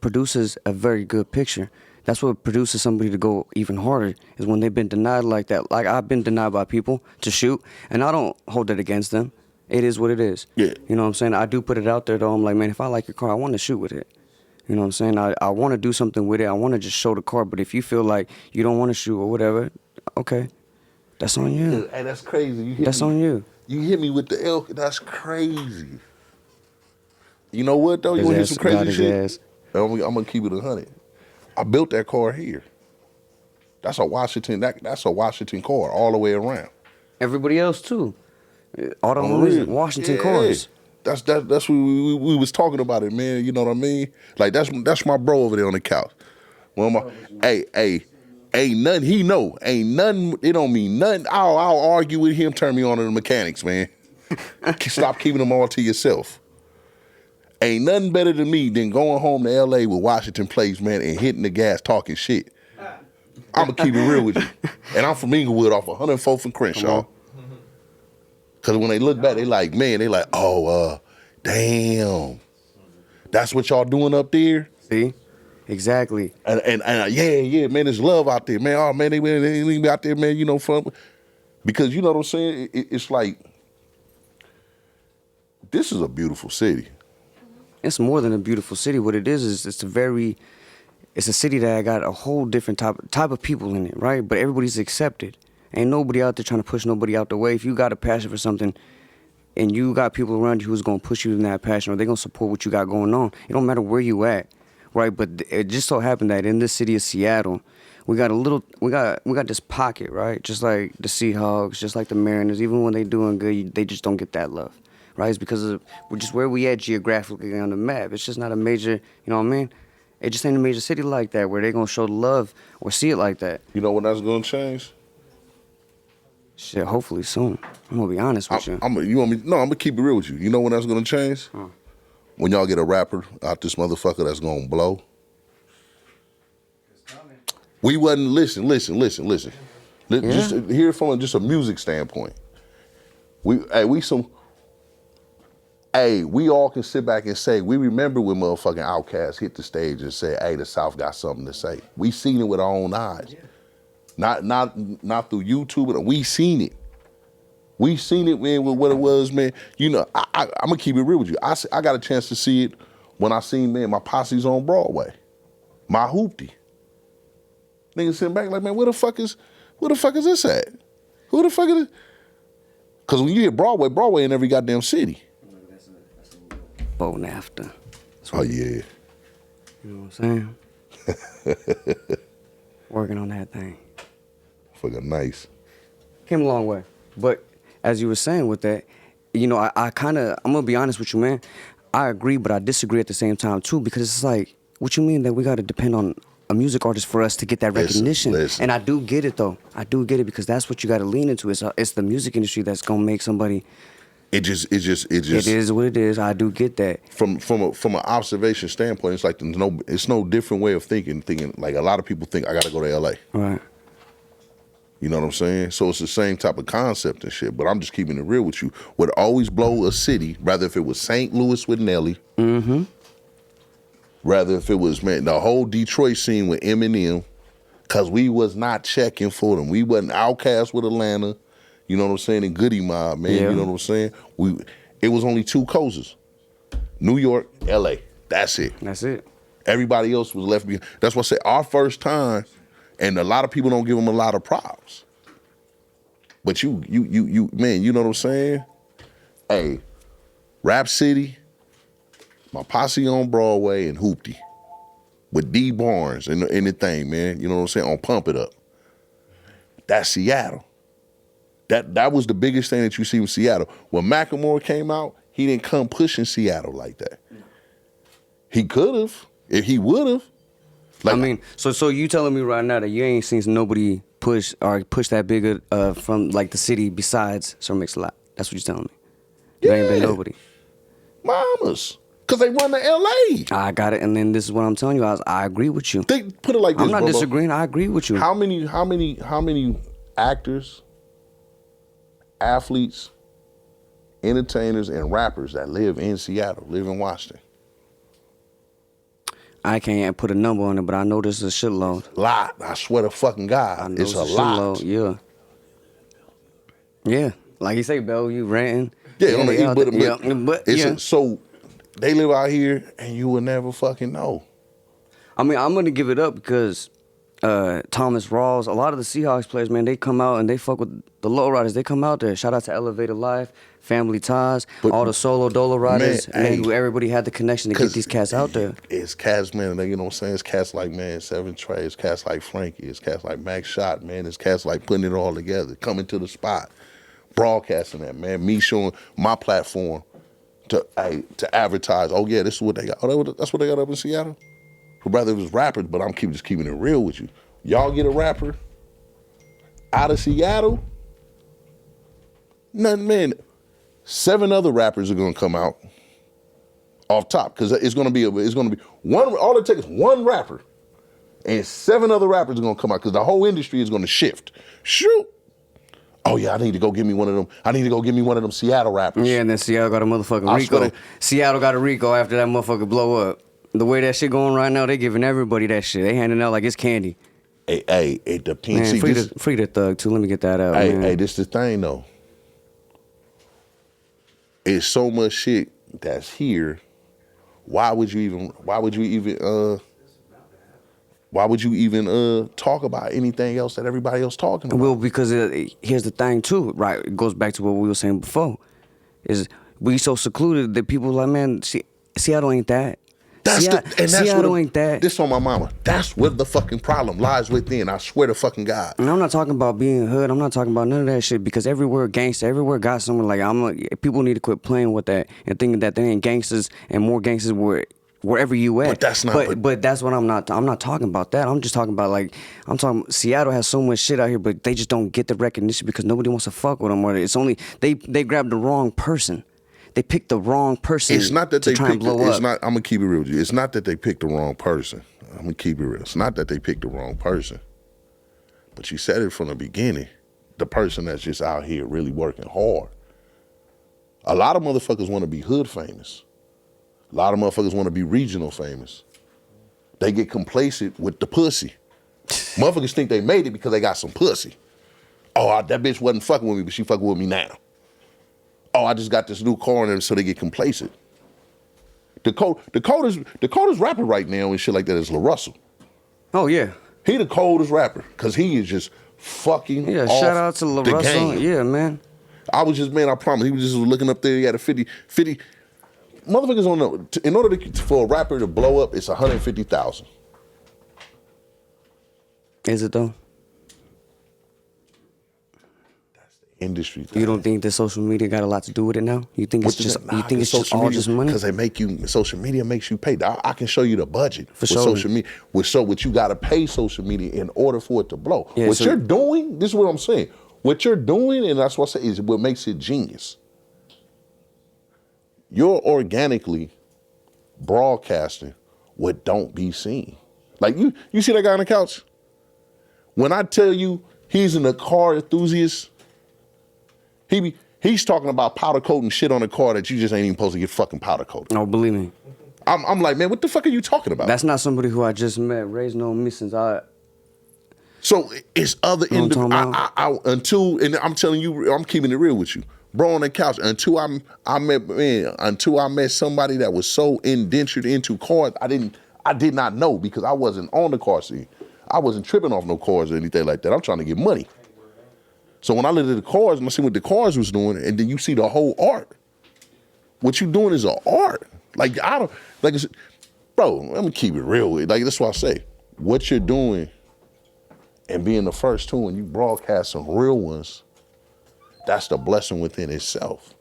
produces a very good picture. That's what produces somebody to go even harder, is when they've been denied like that. Like I've been denied by people to shoot, and I don't hold it against them. It is what it is. Yeah. You know what I'm saying? I do put it out there though. I'm like, man, if I like your car, I want to shoot with it. You know what I'm saying? I want to do something with it. I want to just show the car. But if you feel like you don't want to shoot or whatever, okay. That's on you. Hey, that's crazy. That's on you. You hit me with the elk. That's crazy. You know what though? Got You his want to hear ass- some crazy got his shit? ass. I'm gonna keep it 100. I built that car here. That's a Washington. That's a Washington car all the way around. Everybody else too. All the On the homies real. Washington Yeah. cars. That's what we was talking about it, man. You know what I mean? Like that's my bro over there on the couch. Well, ain't nothing he know. Ain't nothing. It don't mean nothing. I'll argue with him. Turn me on to the mechanics, man. Stop keeping them all to yourself. Ain't nothing better than me than going home to L.A. with Washington Place, man, and hitting the gas, talking shit. I'm going to keep it real with you. And I'm from Inglewood off 104th and Crenshaw. Because when they look back, they like, oh, damn. That's what y'all doing up there? See? Exactly. And yeah, man, there's love out there, man. Oh, man, they be out there, man, you know, fun. Because, you know what I'm saying? It's like, this is a beautiful city. It's more than a beautiful city. What it is it's a city that got a whole different type of people in it, right? But everybody's accepted. Ain't nobody out there trying to push nobody out the way. If you got a passion for something and you got people around you who's going to push you in that passion or they're going to support what you got going on, it don't matter where you at, right? But it just so happened that in this city of Seattle, we got this pocket, right? Just like the Seahawks, just like the Mariners, even when they doing good, they just don't get that love. Right, it's because of just where we at geographically on the map. It's just not a major, you know what I mean? It just ain't a major city like that where they're gonna show the love or see it like that. You know when that's gonna change? Shit, hopefully soon. I'm gonna be honest with you. I'm gonna keep it real with you. You know when that's gonna change? When y'all get a rapper out this motherfucker that's gonna blow. We wasn't listen. Just hear it from just a music standpoint. We all can sit back and say, we remember when motherfucking Outkast hit the stage and said, hey, the South got something to say. We seen it with our own eyes. Not through YouTube, but we seen it. We seen it, man, with what it was, man. You know, I'm gonna keep it real with you. I got a chance to see it when I seen, man, my posse's on Broadway. My hoopty. Niggas sitting back like, man, where the fuck is this at? Who the fuck is it? Cause when you hit Broadway in every goddamn city. Before and after. Oh, yeah. You know what I'm saying? Working on that thing. Fucking nice. Came a long way. But as you were saying with that, you know, I'm going to be honest with you, man. I agree, but I disagree at the same time, too, because it's like, what you mean that we got to depend on a music artist for us to get that recognition? Listen. And I do get it, though. I do get it because that's what you got to lean into. It's the music industry that's going to make somebody... It is what it is. I do get that. From an observation standpoint, it's like it's no different way of thinking like a lot of people think I gotta go to LA. Right. You know what I'm saying? So it's the same type of concept and shit, but I'm just keeping it real with you. Would always blow a city, rather if it was St. Louis with Nelly, rather if it was, man, the whole Detroit scene with Eminem, cause we was not checking for them. We wasn't Outkast with Atlanta. You know what I'm saying? And Goody Mob, man. Yeah. You know what I'm saying? It was only two coasters. New York, LA. That's it. That's it. Everybody else was left behind. That's why I say our first time, and a lot of people don't give them a lot of props. But you, man, you know what I'm saying? Hey, Rap City, my posse on Broadway, and Hoopty. With D Barnes and anything, man. You know what I'm saying? On Pump It Up. That's Seattle. That was the biggest thing that you see with Seattle. When Macklemore came out, he didn't come pushing Seattle like that. He could have, if he would have. Like, I mean, so you telling me right now that you ain't seen nobody push that bigger from like the city besides Sir Mix-a-Lot? That's what you're telling me. You ain't been nobody. Mamas. Because they run to L.A. I got it, and then this is what I'm telling you. I agree with you. They put it like this, I'm not bro. disagreeing. I agree with you. How many actors, athletes, entertainers, and rappers that live in Seattle, live in Washington? I can't put a number on it, but I know this is a shitload. Lot. I swear to fucking God. It's a lot. Shitload, yeah. Like you say, Bell, you ranting. Yeah, on the east, but so they live out here and you will never fucking know. I mean, I'm gonna give it up because Thomas Rawls, a lot of the Seahawks players, man, they come out and they fuck with the lowriders. They come out there. Shout out to Elevated Life, Family Ties, But, all the solo dolo riders, man, who everybody had the connection to get these cats out there. It's cats, man, you know what I'm saying? It's cats like, man, Seven Trey, it's cats like Frankie, it's cats like Mack Shot, man, it's cats like putting it all together, coming to the spot, broadcasting that, man, me showing my platform to advertise, oh yeah, this is what they got. Oh, that's what they got up in Seattle? Rather it was rappers, but I'm just keeping it real with you. Y'all get a rapper out of Seattle, nothing, man. 7 other rappers are gonna come out off top because it's gonna be one. All it takes is one rapper, and 7 other rappers are gonna come out because the whole industry is gonna shift. Shoot. Oh yeah, I need to go give me one of them. I need to go give me one of them Seattle rappers. Yeah, and then Seattle got a motherfucking Rico. Seattle got a Rico after that motherfucker blow up. The way that shit going right now, they giving everybody that shit. They handing out like it's candy. Hey, it depends. Man, free the thug too. Let me get that out. Hey, this the thing though. It's so much shit that's here. Why would you even talk about anything else that everybody else talking about? Well, because here's the thing too, right? It goes back to what we were saying before. We so secluded that people like, man, Seattle ain't that. Seattle ain't that. This on my mama. That's where the fucking problem lies within. I swear to fucking God. And I'm not talking about being hood. I'm not talking about none of that shit because everywhere gangster, everywhere got someone like people need to quit playing with that and thinking that they ain't gangsters and more gangsters wherever you at. But that's not. But that's what I'm not talking about that. I'm just talking about Seattle has so much shit out here, but they just don't get the recognition because nobody wants to fuck with them. Or it's only they grabbed the wrong person. They picked the wrong person. It's not that to they try and blow up. It's not. I'm gonna keep it real with you. It's not that they picked the wrong person. I'm gonna keep it real. It's not that they picked the wrong person. But you said it from the beginning. The person that's just out here really working hard. A lot of motherfuckers want to be hood famous. A lot of motherfuckers want to be regional famous. They get complacent with the pussy. Motherfuckers think they made it because they got some pussy. Oh, that bitch wasn't fucking with me, but she fucking with me now. Oh, I just got this new car on them, so they get complacent. The coldest rapper right now and shit like that is La Russell. Oh yeah, he the coldest rapper because he is just fucking. Yeah, off shout out to La Russell. Game. Yeah, man. I promise. He was just looking up there. He had a 50. Motherfuckers don't know. In order for a rapper to blow up, it's 150,000. Is it though? Industry thing. You don't think that social media got a lot to do with it now? You think it's just all just money? Because social media makes you pay. I can show you the budget for social media. What you got to pay social media in order for it to blow. Yeah, you're doing, this is what I'm saying. What you're doing, and that's what I say, is what makes it genius. You're organically broadcasting what don't be seen. Like you see that guy on the couch? When I tell you he's a car enthusiast, he's talking about powder coating shit on a car that you just ain't even supposed to get fucking powder coated. Oh, believe me. I'm like, man, what the fuck are you talking about? That's not somebody who I just met. Raised no me since I. So it's other individuals. And I'm telling you, I'm keeping it real with you, bro. On the couch until I met somebody that was so indentured into cars, I did not know because I wasn't on the car scene. I wasn't tripping off no cars or anything like that. I'm trying to get money. So when I looked at the cars and I see what the cars was doing, and then you see the whole art. What you doing is an art. Bro, let me keep it real with you. Like, that's what I say. What you're doing and being the first two and you broadcast some real ones, that's the blessing within itself.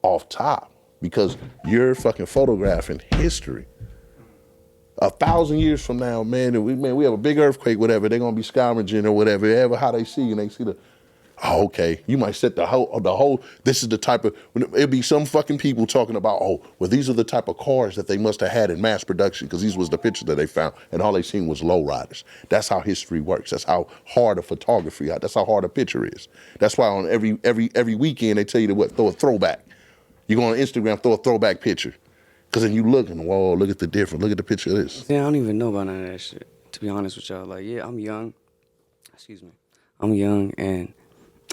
Off top. Because you're fucking photographing history. 1,000 years from now, man, we have a big earthquake, whatever, they're gonna be scavenging or whatever, how they see, and they see okay, you might set the whole, this is the type of, it'll be some fucking people talking about, these are the type of cars that they must have had in mass production, because these was the pictures that they found, and all they seen was lowriders. That's how history works. That's how hard a photography, that's how hard a picture is. That's why on every weekend, they tell you to throw a throwback. You go on Instagram, throw a throwback picture. Because then you looking, whoa, look at the difference. Look at the picture of this. Yeah, I don't even know about none of that shit, to be honest with y'all. Like, yeah, I'm young. I'm young, and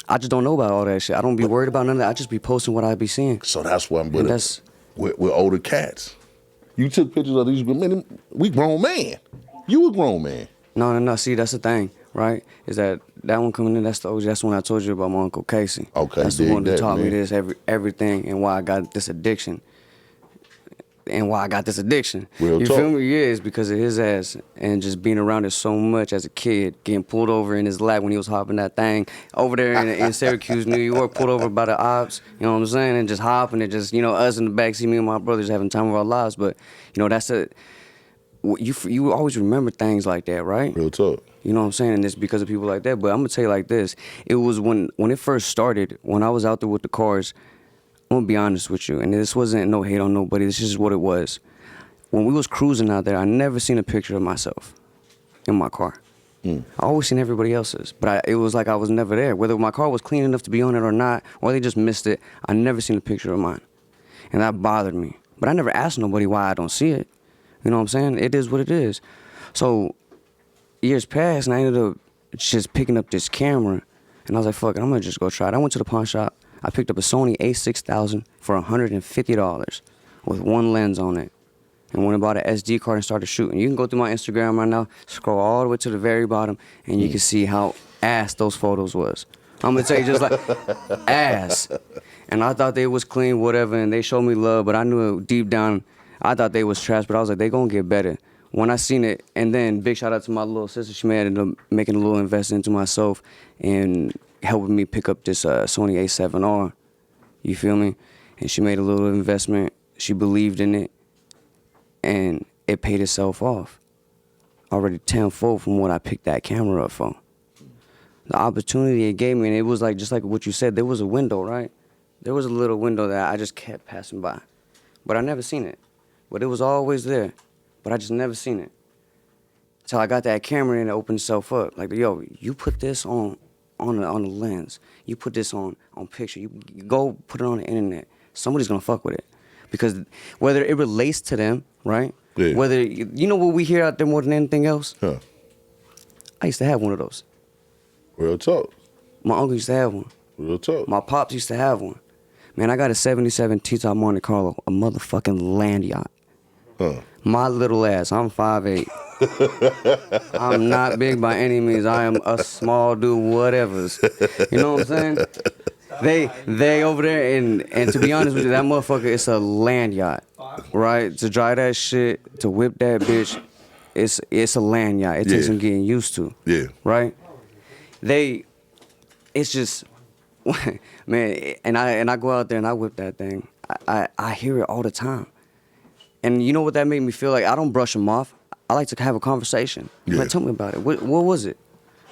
I just don't know about all that shit. I don't be worried about none of that. I just be posting what I be seeing. So that's why I'm with older cats. You took pictures of these men. We grown man. You a grown man. No. See, that's the thing, right? Is that one coming in? That's the OG. That's the one I told you about, my Uncle Casey. Okay, that's the one that taught me man. this everything and why I got this addiction. And why I got this addiction. Real you talk. feel me? Yeah, it's because of his ass and just being around it so much as a kid, getting pulled over in his lap when he was hopping that thing over there in Syracuse, New York, pulled over by the ops, you know what I'm saying? And just hopping and just, us in the backseat, me and my brothers having time of our lives. But, that's you always remember things like that, right? Real talk. You know what I'm saying? And it's because of people like that. But I'm going to tell you like this. It was when it first started, when I was out there with the cars, I'm gonna be honest with you, and this wasn't no hate on nobody, this is just what it was. When we was cruising out there, I never seen a picture of myself in my car. I always seen everybody else's, but it was like I was never there. Whether my car was clean enough to be on it or not, or they just missed it, I never seen a picture of mine. And that bothered me. But I never asked nobody why I don't see it. You know what I'm saying? It is what it is. So years passed, and I ended up just picking up this camera, and I was like, fuck it, I'm gonna just go try it. I went to the pawn shop. I picked up a Sony a6000 for $150 with one lens on it, and went and bought an SD card and started shooting. You can go through my Instagram right now, scroll all the way to the very bottom, and you can see how ass those photos was. I'm gonna tell you, just like ass. And I thought they was clean, whatever, and they showed me love, but I knew deep down, I thought they was trash, but I was like, they gonna get better. When I seen it, and then big shout out to my little sister, she ended up making a little investment into myself and helping me pick up this Sony A7R, you feel me? And she made a little investment, she believed in it, and it paid itself off. Already tenfold from what I picked that camera up for. The opportunity it gave me, and it was like, just like what you said, there was a window, right? There was a little window that I just kept passing by. But I never seen it. But it was always there, but I just never seen it. Till I got that camera and it opened itself up. Like, yo, you put this on the lens. You put this on picture. You go put it on the internet. Somebody's gonna fuck with it, because whether it relates to them, right? Yeah. Whether you know what we hear out there more than anything else. Huh. I used to have one of those. Real talk. My uncle used to have one. Real talk. My pops used to have one. Man, I got a '77 T-top Monte Carlo, a motherfucking land yacht. Huh. My little ass, I'm 5'8". I'm not big by any means. I am a small dude, whatevers. You know what I'm saying? They over there, and to be honest with you, that motherfucker, it's a land yacht, right? To drive that shit, to whip that bitch, it's a land yacht. It takes some getting used to. Yeah. Right? It's just, man, and I go out there and I whip that thing. I hear it all the time. And you know what that made me feel like? I don't brush them off. I like to have a conversation. Yeah. Like, tell me about it. What was it?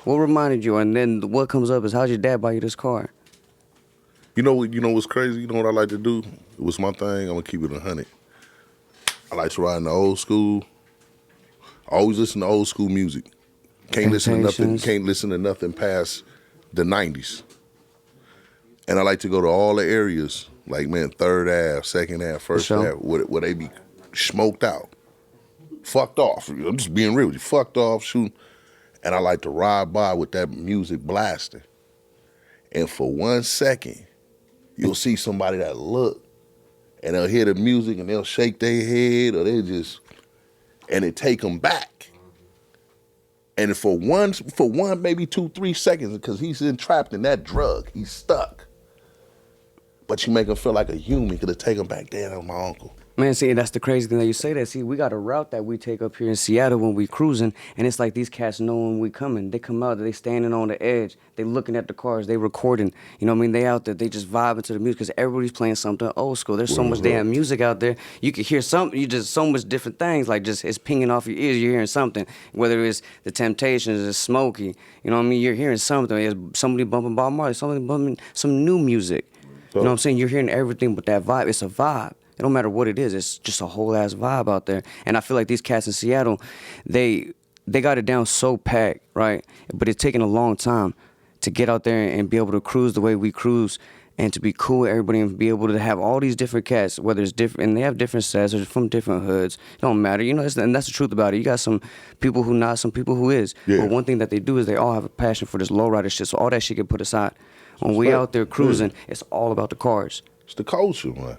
What reminded you? And then what comes up is, how'd your dad buy you this car? You know what's crazy? You know what I like to do? It was my thing. I'm gonna keep it 100. I like to ride in the old school. I always listen to old school music. Can't listen to nothing past the 90s. And I like to go to all the areas, like, man, 3rd Ave, 2nd Ave, 1st Ave, where they be smoked out. Fucked off. I'm just being real with you. Fucked off, shooting. And I like to ride by with that music blasting. And for 1 second, you'll see somebody that look, and they'll hear the music and they'll shake their head, or and it take them back. And for one, maybe 2-3 seconds, because he's entrapped in that drug, he's stuck. But you make him feel like a human, because it take him back there. That's my uncle. Man, see, that's the crazy thing that you say that. See, we got a route that we take up here in Seattle when we cruising, and it's like these cats know when we coming. They come out, they standing on the edge, they looking at the cars, they recording. You know what I mean? They out there, they just vibing to the music, because everybody's playing something old school. There's so much damn music out there. You can hear so much different things, like just it's pinging off your ears. You're hearing something, whether it's the Temptations, it's Smokey. You know what I mean? You're hearing something. It's somebody bumping Bob Marley, somebody bumping some new music. You know what I'm saying? You're hearing everything but that vibe. It's a vibe. It don't matter what it is. It's just a whole ass vibe out there. And I feel like these cats in Seattle, they got it down so packed, right? But it's taken a long time to get out there and be able to cruise the way we cruise, and to be cool with everybody and be able to have all these different cats, whether it's different, and they have different sets, or from different hoods. It don't matter, you know. And that's the truth about it. You got some people who not, some people who is. Yeah. But one thing that they do is they all have a passion for this lowrider shit. So all that shit get put aside. When we out there cruising, it's all about the cars. It's the culture, man.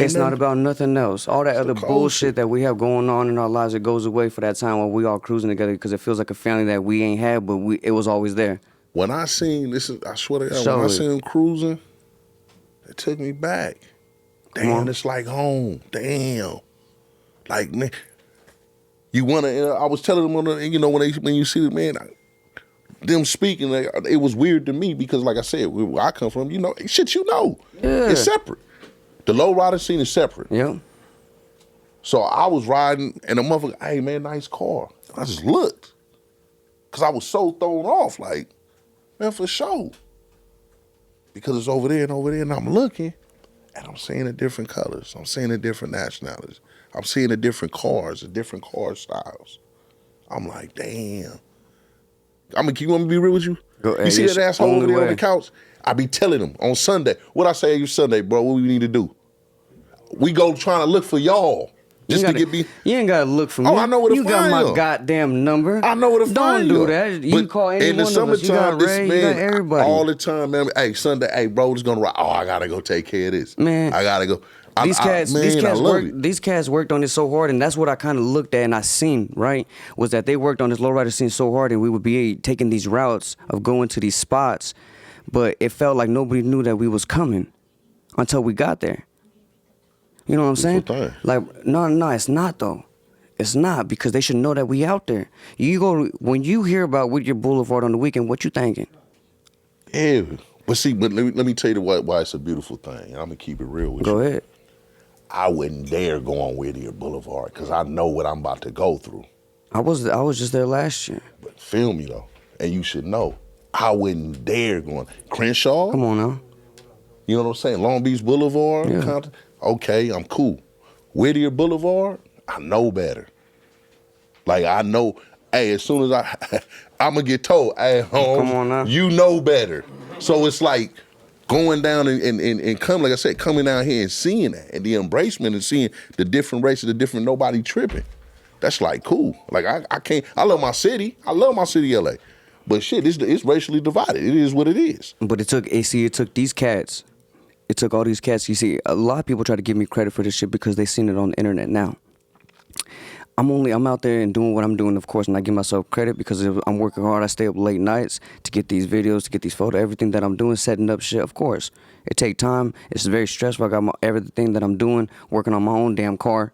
It's not about nothing else. All that other bullshit shit that we have going on in our lives, it goes away for that time while we all cruising together because it feels like a family that we ain't had, but it was always there. When I seen this, I swear to God, Show when I it. seen him cruising, it took me back. Damn, it's like home. Damn, like man, you wanna? I was telling them on the, when you see the man, them speaking, it was weird to me because, like I said, where I come from, shit, Yeah. it's separate. The low rider scene is separate. Yep. So I was riding, and the motherfucker, hey man, nice car. I just looked, cause I was so thrown off, like, man, for sure. Because it's over there and over there, and I'm looking, and I'm seeing the different colors. I'm seeing the different nationalities. I'm seeing the different cars, the different car styles. I'm like, damn. I'm gonna keep. Want me to be real with you? You see that asshole over there on the couch? I be telling him on Sunday. What I say you Sunday, bro? What we need to do? We go trying to look for y'all. Just to get me. You ain't gotta look for me. Oh, I know where to you find got you. my goddamn number. I know where to find you. Don't do that. You call any in the one of us. You got Ray, you got everybody. All the time, man. Hey, Sunday, hey, bro, it's gonna ride. Oh, I gotta go take care of this. Man, I gotta go. These cats worked on this so hard, and that's what I kind of looked at and I seen, right, was that they worked on this lowrider scene so hard, and we would be taking these routes of going to these spots, but it felt like nobody knew that we was coming until we got there. You know what I'm saying? Like, no, it's not though. It's not, because they should know that we out there. When you hear about Whittier Boulevard on the weekend, what you thinking? Yeah, but see, let me tell you why it's a beautiful thing. I'm gonna keep it real with you. Go ahead. I wouldn't dare go on Whittier Boulevard because I know what I'm about to go through. I was just there last year. But feel me though, and you should know, I wouldn't dare go on Crenshaw. Come on now. You know what I'm saying? Long Beach Boulevard. Yeah. Okay, I'm cool. Whittier Boulevard, I know better. Like I know, hey, as soon as I'm gonna get told, hey, Holmes, come on now. You know better. So it's like going down and come, like I said, coming down here and seeing that and the embracement and seeing the different races, the different nobody tripping. That's like cool. Like I can't. I love my city. I love my city, LA. But shit, it's racially divided. It is what it is. But it took these cats. It took all these cats. You see, a lot of people try to give me credit for this shit because they seen it on the internet now. I'm out there and doing what I'm doing, of course, and I give myself credit because I'm working hard. I stay up late nights to get these videos, to get these photos, everything that I'm doing, setting up shit, of course. It take time. It's very stressful. I got everything that I'm doing, working on my own damn car,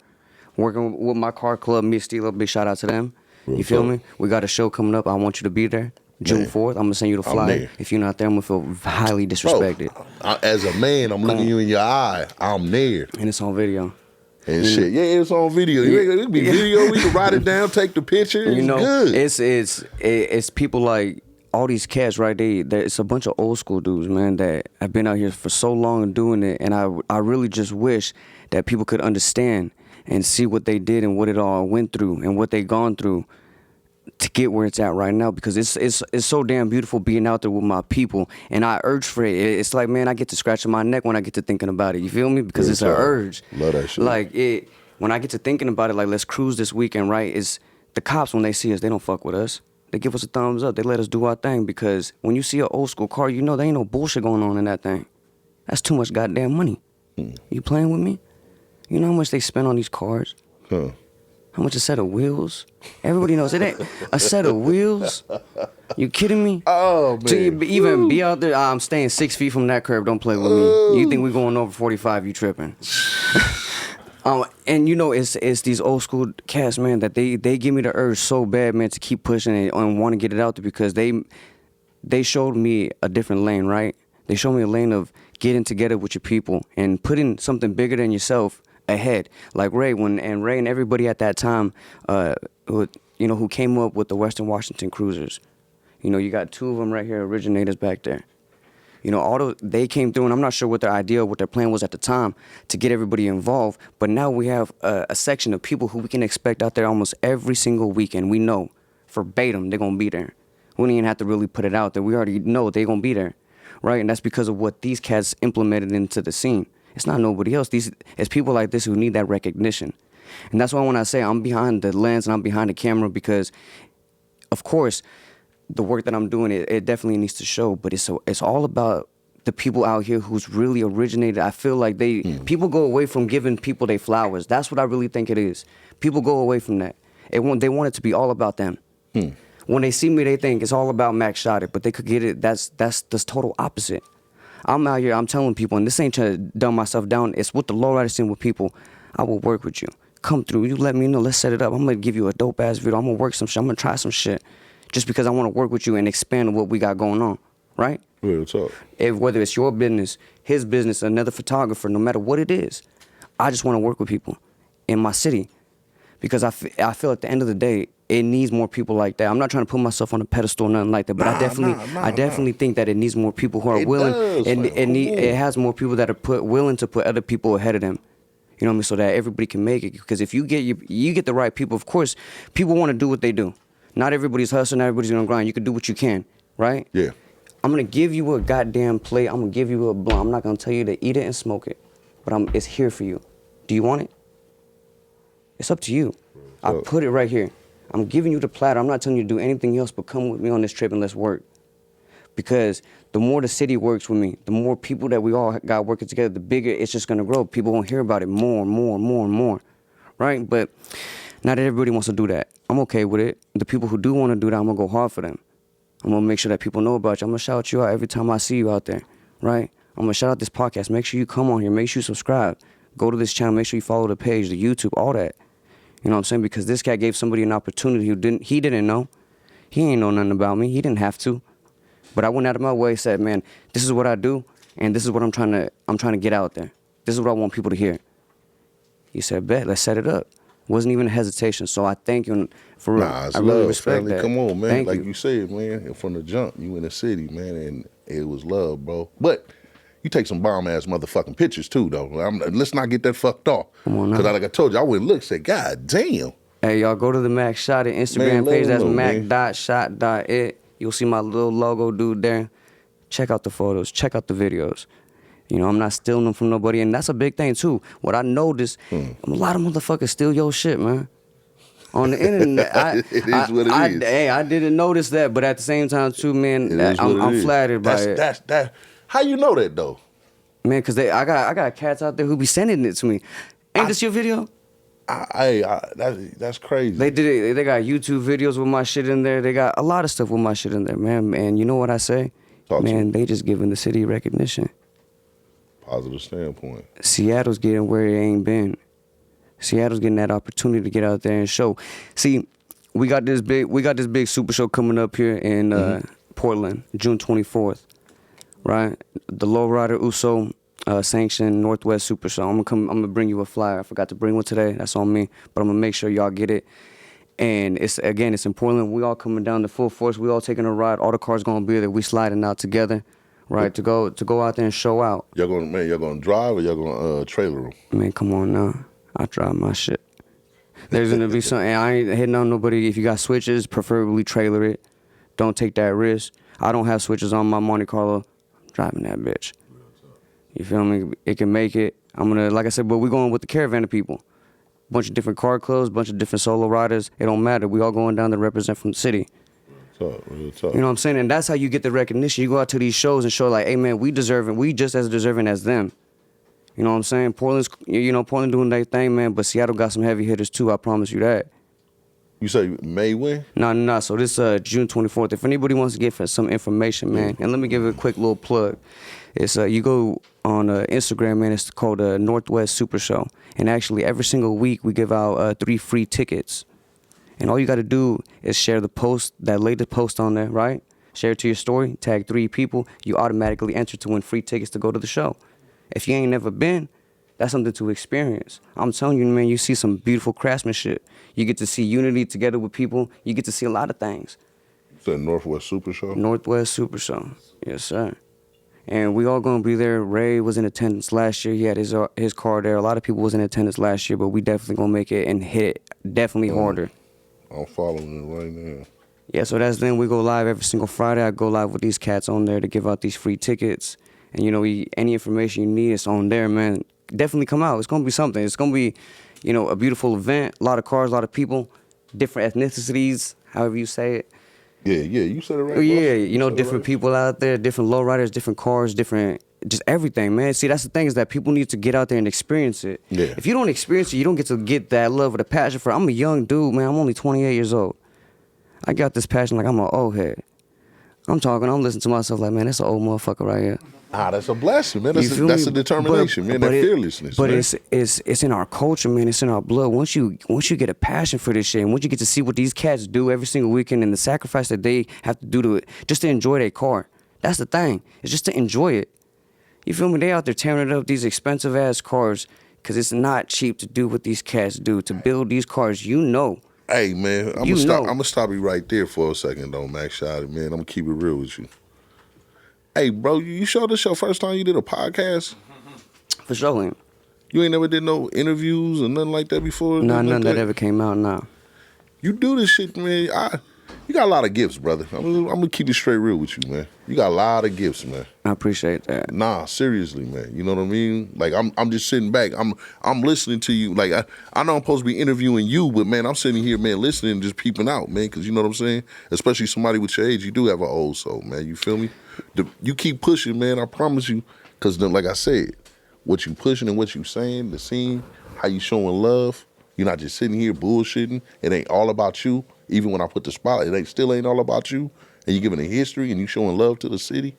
working with my car club, me Steelo, big shout out to them. You feel me? We got a show coming up. I want you to be there. June 4th, I'm going to send you the flyer. If you're not there, I'm going to feel highly disrespected. Bro, as a man, I'm looking you in your eye. I'm there. And it's on video. And shit, yeah, it's on video. It could be video. We can write it down, take the picture. It's good. It's people like all these cats, right? It's a bunch of old school dudes, man, that have been out here for so long and doing it. And I really just wish that people could understand and see what they did and what it all went through and what they gone through to get where it's at right now, because it's so damn beautiful being out there with my people, and I urge for it. It's like, man, I get to scratching my neck when I get to thinking about it. You feel me? Because it's an urge. Love that shit. Like when I get to thinking about it, like let's cruise this weekend, right? It's the cops, when they see us, they don't fuck with us. They give us a thumbs up. They let us do our thing, because when you see an old school car, you know there ain't no bullshit going on in that thing. That's too much goddamn money. You playing with me? You know how much they spend on these cars? Huh. How much a set of wheels? Everybody knows it ain't a set of wheels. You kidding me? Oh, man. To even be out there, I'm staying 6 feet from that curb. Don't play with me. You think we going over 45? You tripping? And you know, it's these old school cats, man, that they give me the urge so bad, man, to keep pushing it and want to get it out there, because they showed me a different lane, right? They showed me a lane of getting together with your people and putting something bigger than yourself ahead. Like Ray and everybody at that time, who came up with the Western Washington Cruisers. You know, you got 2 of them right here, originators back there. You know, they came through, and I'm not sure what their idea, what their plan was at the time to get everybody involved. But now we have a section of people who we can expect out there almost every single weekend. We know verbatim they're gonna be there. We don't even have to really put it out there. We already know they're gonna be there, right? And that's because of what these cats implemented into the scene. It's not nobody else. It's people like this who need that recognition. And that's why when I say I'm behind the lens and I'm behind the camera, because, of course, the work that I'm doing, it definitely needs to show. But it's all about the people out here who's really originated. I feel like people go away from giving people their flowers. That's what I really think it is. People go away from that. They want it to be all about them. When they see me, they think it's all about Mack Shot It, but they could get it. That's the total opposite. I'm out here, I'm telling people, and this ain't trying to dumb myself down. It's what the lowrider saying with people. I will work with you. Come through. You let me know. Let's set it up. I'm going to give you a dope-ass video. I'm going to work some shit. I'm going to try some shit just because I want to work with you and expand what we got going on, right? Real talk. Whether it's your business, his business, another photographer, no matter what it is, I just want to work with people in my city because I feel at the end of the day, it needs more people like that. I'm not trying to put myself on a pedestal or nothing like that, but I definitely think that it needs more people who are willing, and it has more people that are willing to put other people ahead of them. You know what I mean? So that everybody can make it. Because if you get the right people, of course, people want to do what they do. Not everybody's hustling, not everybody's gonna grind. You can do what you can, right? Yeah. I'm gonna give you a goddamn plate. I'm gonna give you a blunt. I'm not gonna tell you to eat it and smoke it, but it's here for you. Do you want it? It's up to you. I put it right here. I'm giving you the platter. I'm not telling you to do anything else but come with me on this trip and let's work. Because the more the city works with me, the more people that we all got working together, the bigger it's just going to grow. People won't hear about it more and more and more and more, right? But not everybody wants to do that. I'm okay with it. The people who do want to do that, I'm going to go hard for them. I'm going to make sure that people know about you. I'm going to shout you out every time I see you out there, right? I'm going to shout out this podcast. Make sure you come on here. Make sure you subscribe. Go to this channel. Make sure you follow the page, the YouTube, all that. You know what I'm saying? Because this cat gave somebody an opportunity he didn't know. He ain't know nothing about me. He didn't have to. But I went out of my way and said, man, this is what I do, and this is what I'm trying to get out there. This is what I want people to hear. He said, bet, let's set it up. Wasn't even a hesitation. So I thank you for real. Nah, it's I really love, respect family. that. Come on, man. Thank like you. you said, man, from the jump, you in the city, man, and it was love, bro. But you take some bomb-ass motherfucking pictures, too, though. Let's not get that fucked off. Come on now. Because like I told you, I went and looked and said, God damn. Hey, y'all, go to the Mack Shot It Instagram page. That's mack.shot.it. You'll see my little logo dude there. Check out the photos. Check out the videos. You know, I'm not stealing them from nobody. And that's a big thing, too. What I noticed, a lot of motherfuckers steal your shit, man. On the internet. It is what it is. Hey, I didn't notice that. But at the same time, too, man, I'm flattered by it. How you know that, though? Man, because I got cats out there who be sending it to me. Ain't this your video? That's crazy. They did it. They got YouTube videos with my shit in there. They got a lot of stuff with my shit in there, man. And you know what I say? Man, they just giving the city recognition. Positive standpoint. Seattle's getting where it ain't been. Seattle's getting that opportunity to get out there and show. See, we got this big super show coming up here in Portland, June 24th, right? The Lowrider Uso sanctioned Northwest Super Show. I'm gonna bring you a flyer. I forgot to bring one today. That's on me, but I'm gonna make sure y'all get it. And it's in Portland. We all coming down to full force. We all taking a ride. All the cars gonna be there. We sliding out together, right? To go out there and show out. Y'all gonna drive or y'all gonna trailer them? Man, come on now. I drive my shit. There's gonna be something. I ain't hitting on nobody. If you got switches, preferably trailer it. Don't take that risk. I don't have switches on my Monte Carlo. I'm driving that bitch. You feel me? It can make it. I'm gonna, like I said, but we're going with the caravan of people. Bunch of different car clubs, bunch of different solo riders. It don't matter. We all going down to represent from the city. Real talk. You know what I'm saying? And that's how you get the recognition. You go out to these shows and show like, hey man, we deserving. We just as deserving as them. You know what I'm saying? Portland doing their thing, man. But Seattle got some heavy hitters too. I promise you that. You say May when? No. So this June 24th. If anybody wants to get some information, man, and let me give it a quick little plug. It's you go on Instagram, man. It's called Northwest Super Show, and actually every single week we give out 3 free tickets. And all you got to do is share the post, that latest post on there, right? Share it to your story, tag 3 people. You automatically enter to win free tickets to go to the show. If you ain't never been, that's something to experience. I'm telling you, man, you see some beautiful craftsmanship. You get to see unity together with people. You get to see a lot of things. You said Northwest Super Show? Northwest Super Show. Yes, sir. And we all gonna be there. Ray was in attendance last year. He had his car there. A lot of people was in attendance last year, but we definitely gonna make it and hit it definitely harder. I'm following it right now. Yeah, so that's then we go live every single Friday. I go live with these cats on there to give out these free tickets. And you know, any information you need is on there, man. Definitely come out. It's gonna be something. It's gonna be, you know, a beautiful event. A lot of cars, a lot of people, different ethnicities, however you say it. Yeah, you said it right. Yeah, boss. you know, said it different right. people out there, different lowriders, different cars, different, just everything, man. See, that's the thing, is that people need to get out there and experience it. Yeah. If you don't experience it, you don't get to get that love or the passion for it. I'm a young dude, man. I'm only 28 years old. I got this passion like I'm an old head. I'm listening to myself like, man, that's an old motherfucker right here. That's a blessing, man. You feel That's me? a determination, man. That fearlessness, but man. it's in our culture, man. It's in our blood. Once you get a passion for this shit, and once you get to see what these cats do every single weekend and the sacrifice that they have to do to it, just to enjoy their car. That's the thing. It's just to enjoy it. You feel me? They out there tearing it up, these expensive ass cars, because it's not cheap to do what these cats do to build these cars. You know. Hey, man, I'm gonna stop you right there for a second, though, Mack. Shot, man. I'm gonna keep it real with you. Hey, bro, you sure this your first time you did a podcast? For sure. You ain't never did no interviews or nothing like that before? Nah, none that ever came out, nah. You do this shit, man. You got a lot of gifts, brother. I'm gonna keep it straight real with you, man. You got a lot of gifts, man. I appreciate that. Nah, seriously, man. You know what I mean? Like I'm just sitting back. I'm listening to you. Like I know I'm supposed to be interviewing you, but man, I'm sitting here, man, listening and just peeping out, man. Because you know what I'm saying? Especially somebody with your age, you do have an old soul, man. You feel me? You keep pushing, man. I promise you. Because like I said, what you pushing and what you saying, the scene, how you showing love. You're not just sitting here bullshitting. It ain't all about you. Even when I put the spotlight, it still ain't all about you. And you giving a history and you showing love to the city.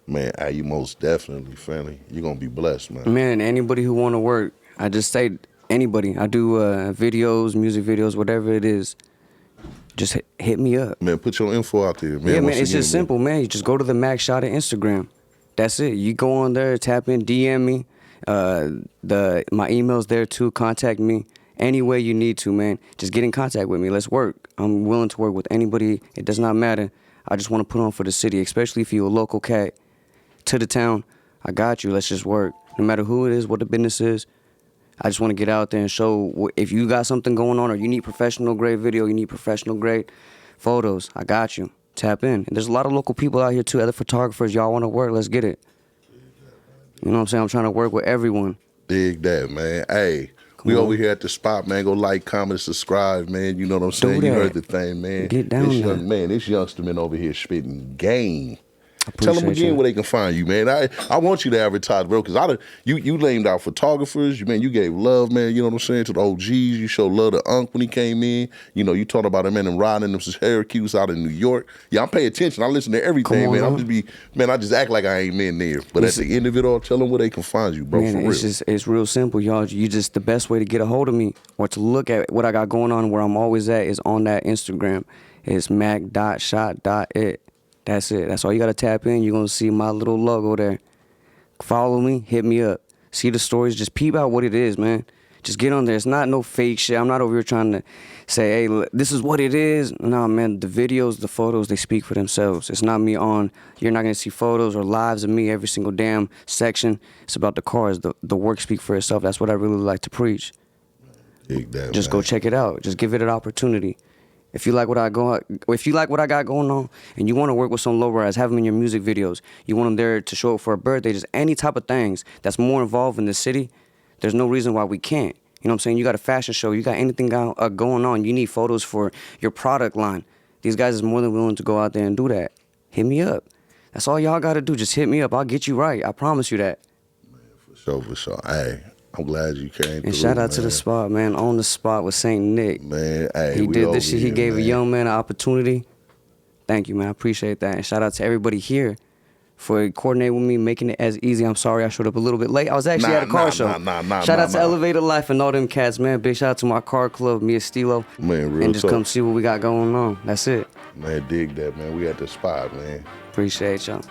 Man, you most definitely, family. You're going to be blessed, man. Man, anybody who want to work, I just say anybody. I do videos, music videos, whatever it is. Just hit me up. Man, put your info out there, man. Yeah, man, it's just simple, man. You just go to the Mack Shot on Instagram. That's it. You go on there, tap in, DM me. My email's there too. Contact me any way you need to, man. Just get in contact with me. Let's work. I'm willing to work with anybody. It does not matter. I just want to put on for the city, especially if you're a local cat to the town. I got you. Let's just work. No matter who it is, what the business is. I just want to get out there and show if you got something going on or you need professional grade video, you need professional grade photos. I got you. Tap in. And there's a lot of local people out here too, other photographers. Y'all want to work? Let's get it. You know what I'm saying? I'm trying to work with everyone. Dig that, man. Hey, we over here at the spot, man. Go like, comment, subscribe, man. You know what I'm saying? You heard the thing, man. Get down there. This youngster man over here spitting game. Tell them again where they can find you, man. I want you to advertise, bro, because you named out photographers. You gave love, man. You know what I'm saying, to the OGs. You showed love to Unc when he came in. You know, you talked about him, man, and riding them Syracuse out in New York. Yeah, I'm paying attention. I listen to everything, man. I just act like I ain't been there. But at the end of it all, tell them where they can find you, bro. Man, for real. It's real simple, y'all. The best way to get a hold of me or to look at what I got going on, where I'm always at, is on that Instagram. It's mack.shot.it. That's it. That's all you got to tap in. You're going to see my little logo there. Follow me. Hit me up. See the stories. Just peep out what it is, man. Just get on there. It's not no fake shit. I'm not over here trying to say, hey, this is what it is. No, man. The videos, the photos, they speak for themselves. It's not me on. You're not going to see photos or lives of me every single damn section. It's about the cars. The work speak for itself. That's what I really like to preach. Just go check it out. Just give it an opportunity. If you like what I got going on, and you want to work with some lowriders, have them in your music videos. You want them there to show up for a birthday, just any type of things that's more involved in the city. There's no reason why we can't. You know what I'm saying? You got a fashion show, you got anything going on. You need photos for your product line. These guys is more than willing to go out there and do that. Hit me up. That's all y'all got to do. Just hit me up. I'll get you right. I promise you that. Man, for sure. Hey. I'm glad you came. And shout out to the spot, man. On the spot with St. Nick. Man, hey, he did this shit. He gave a young man an opportunity. Thank you, man. I appreciate that. And shout out to everybody here for coordinating with me, making it as easy. I'm sorry I showed up a little bit late. I was actually at a car show. Shout out to Elevated Life and all them cats, man. Big shout out to my car club, me and Stilo. Man, real And just come see what we got going on. That's it. Man, dig that, man. We at the spot, man. Appreciate y'all.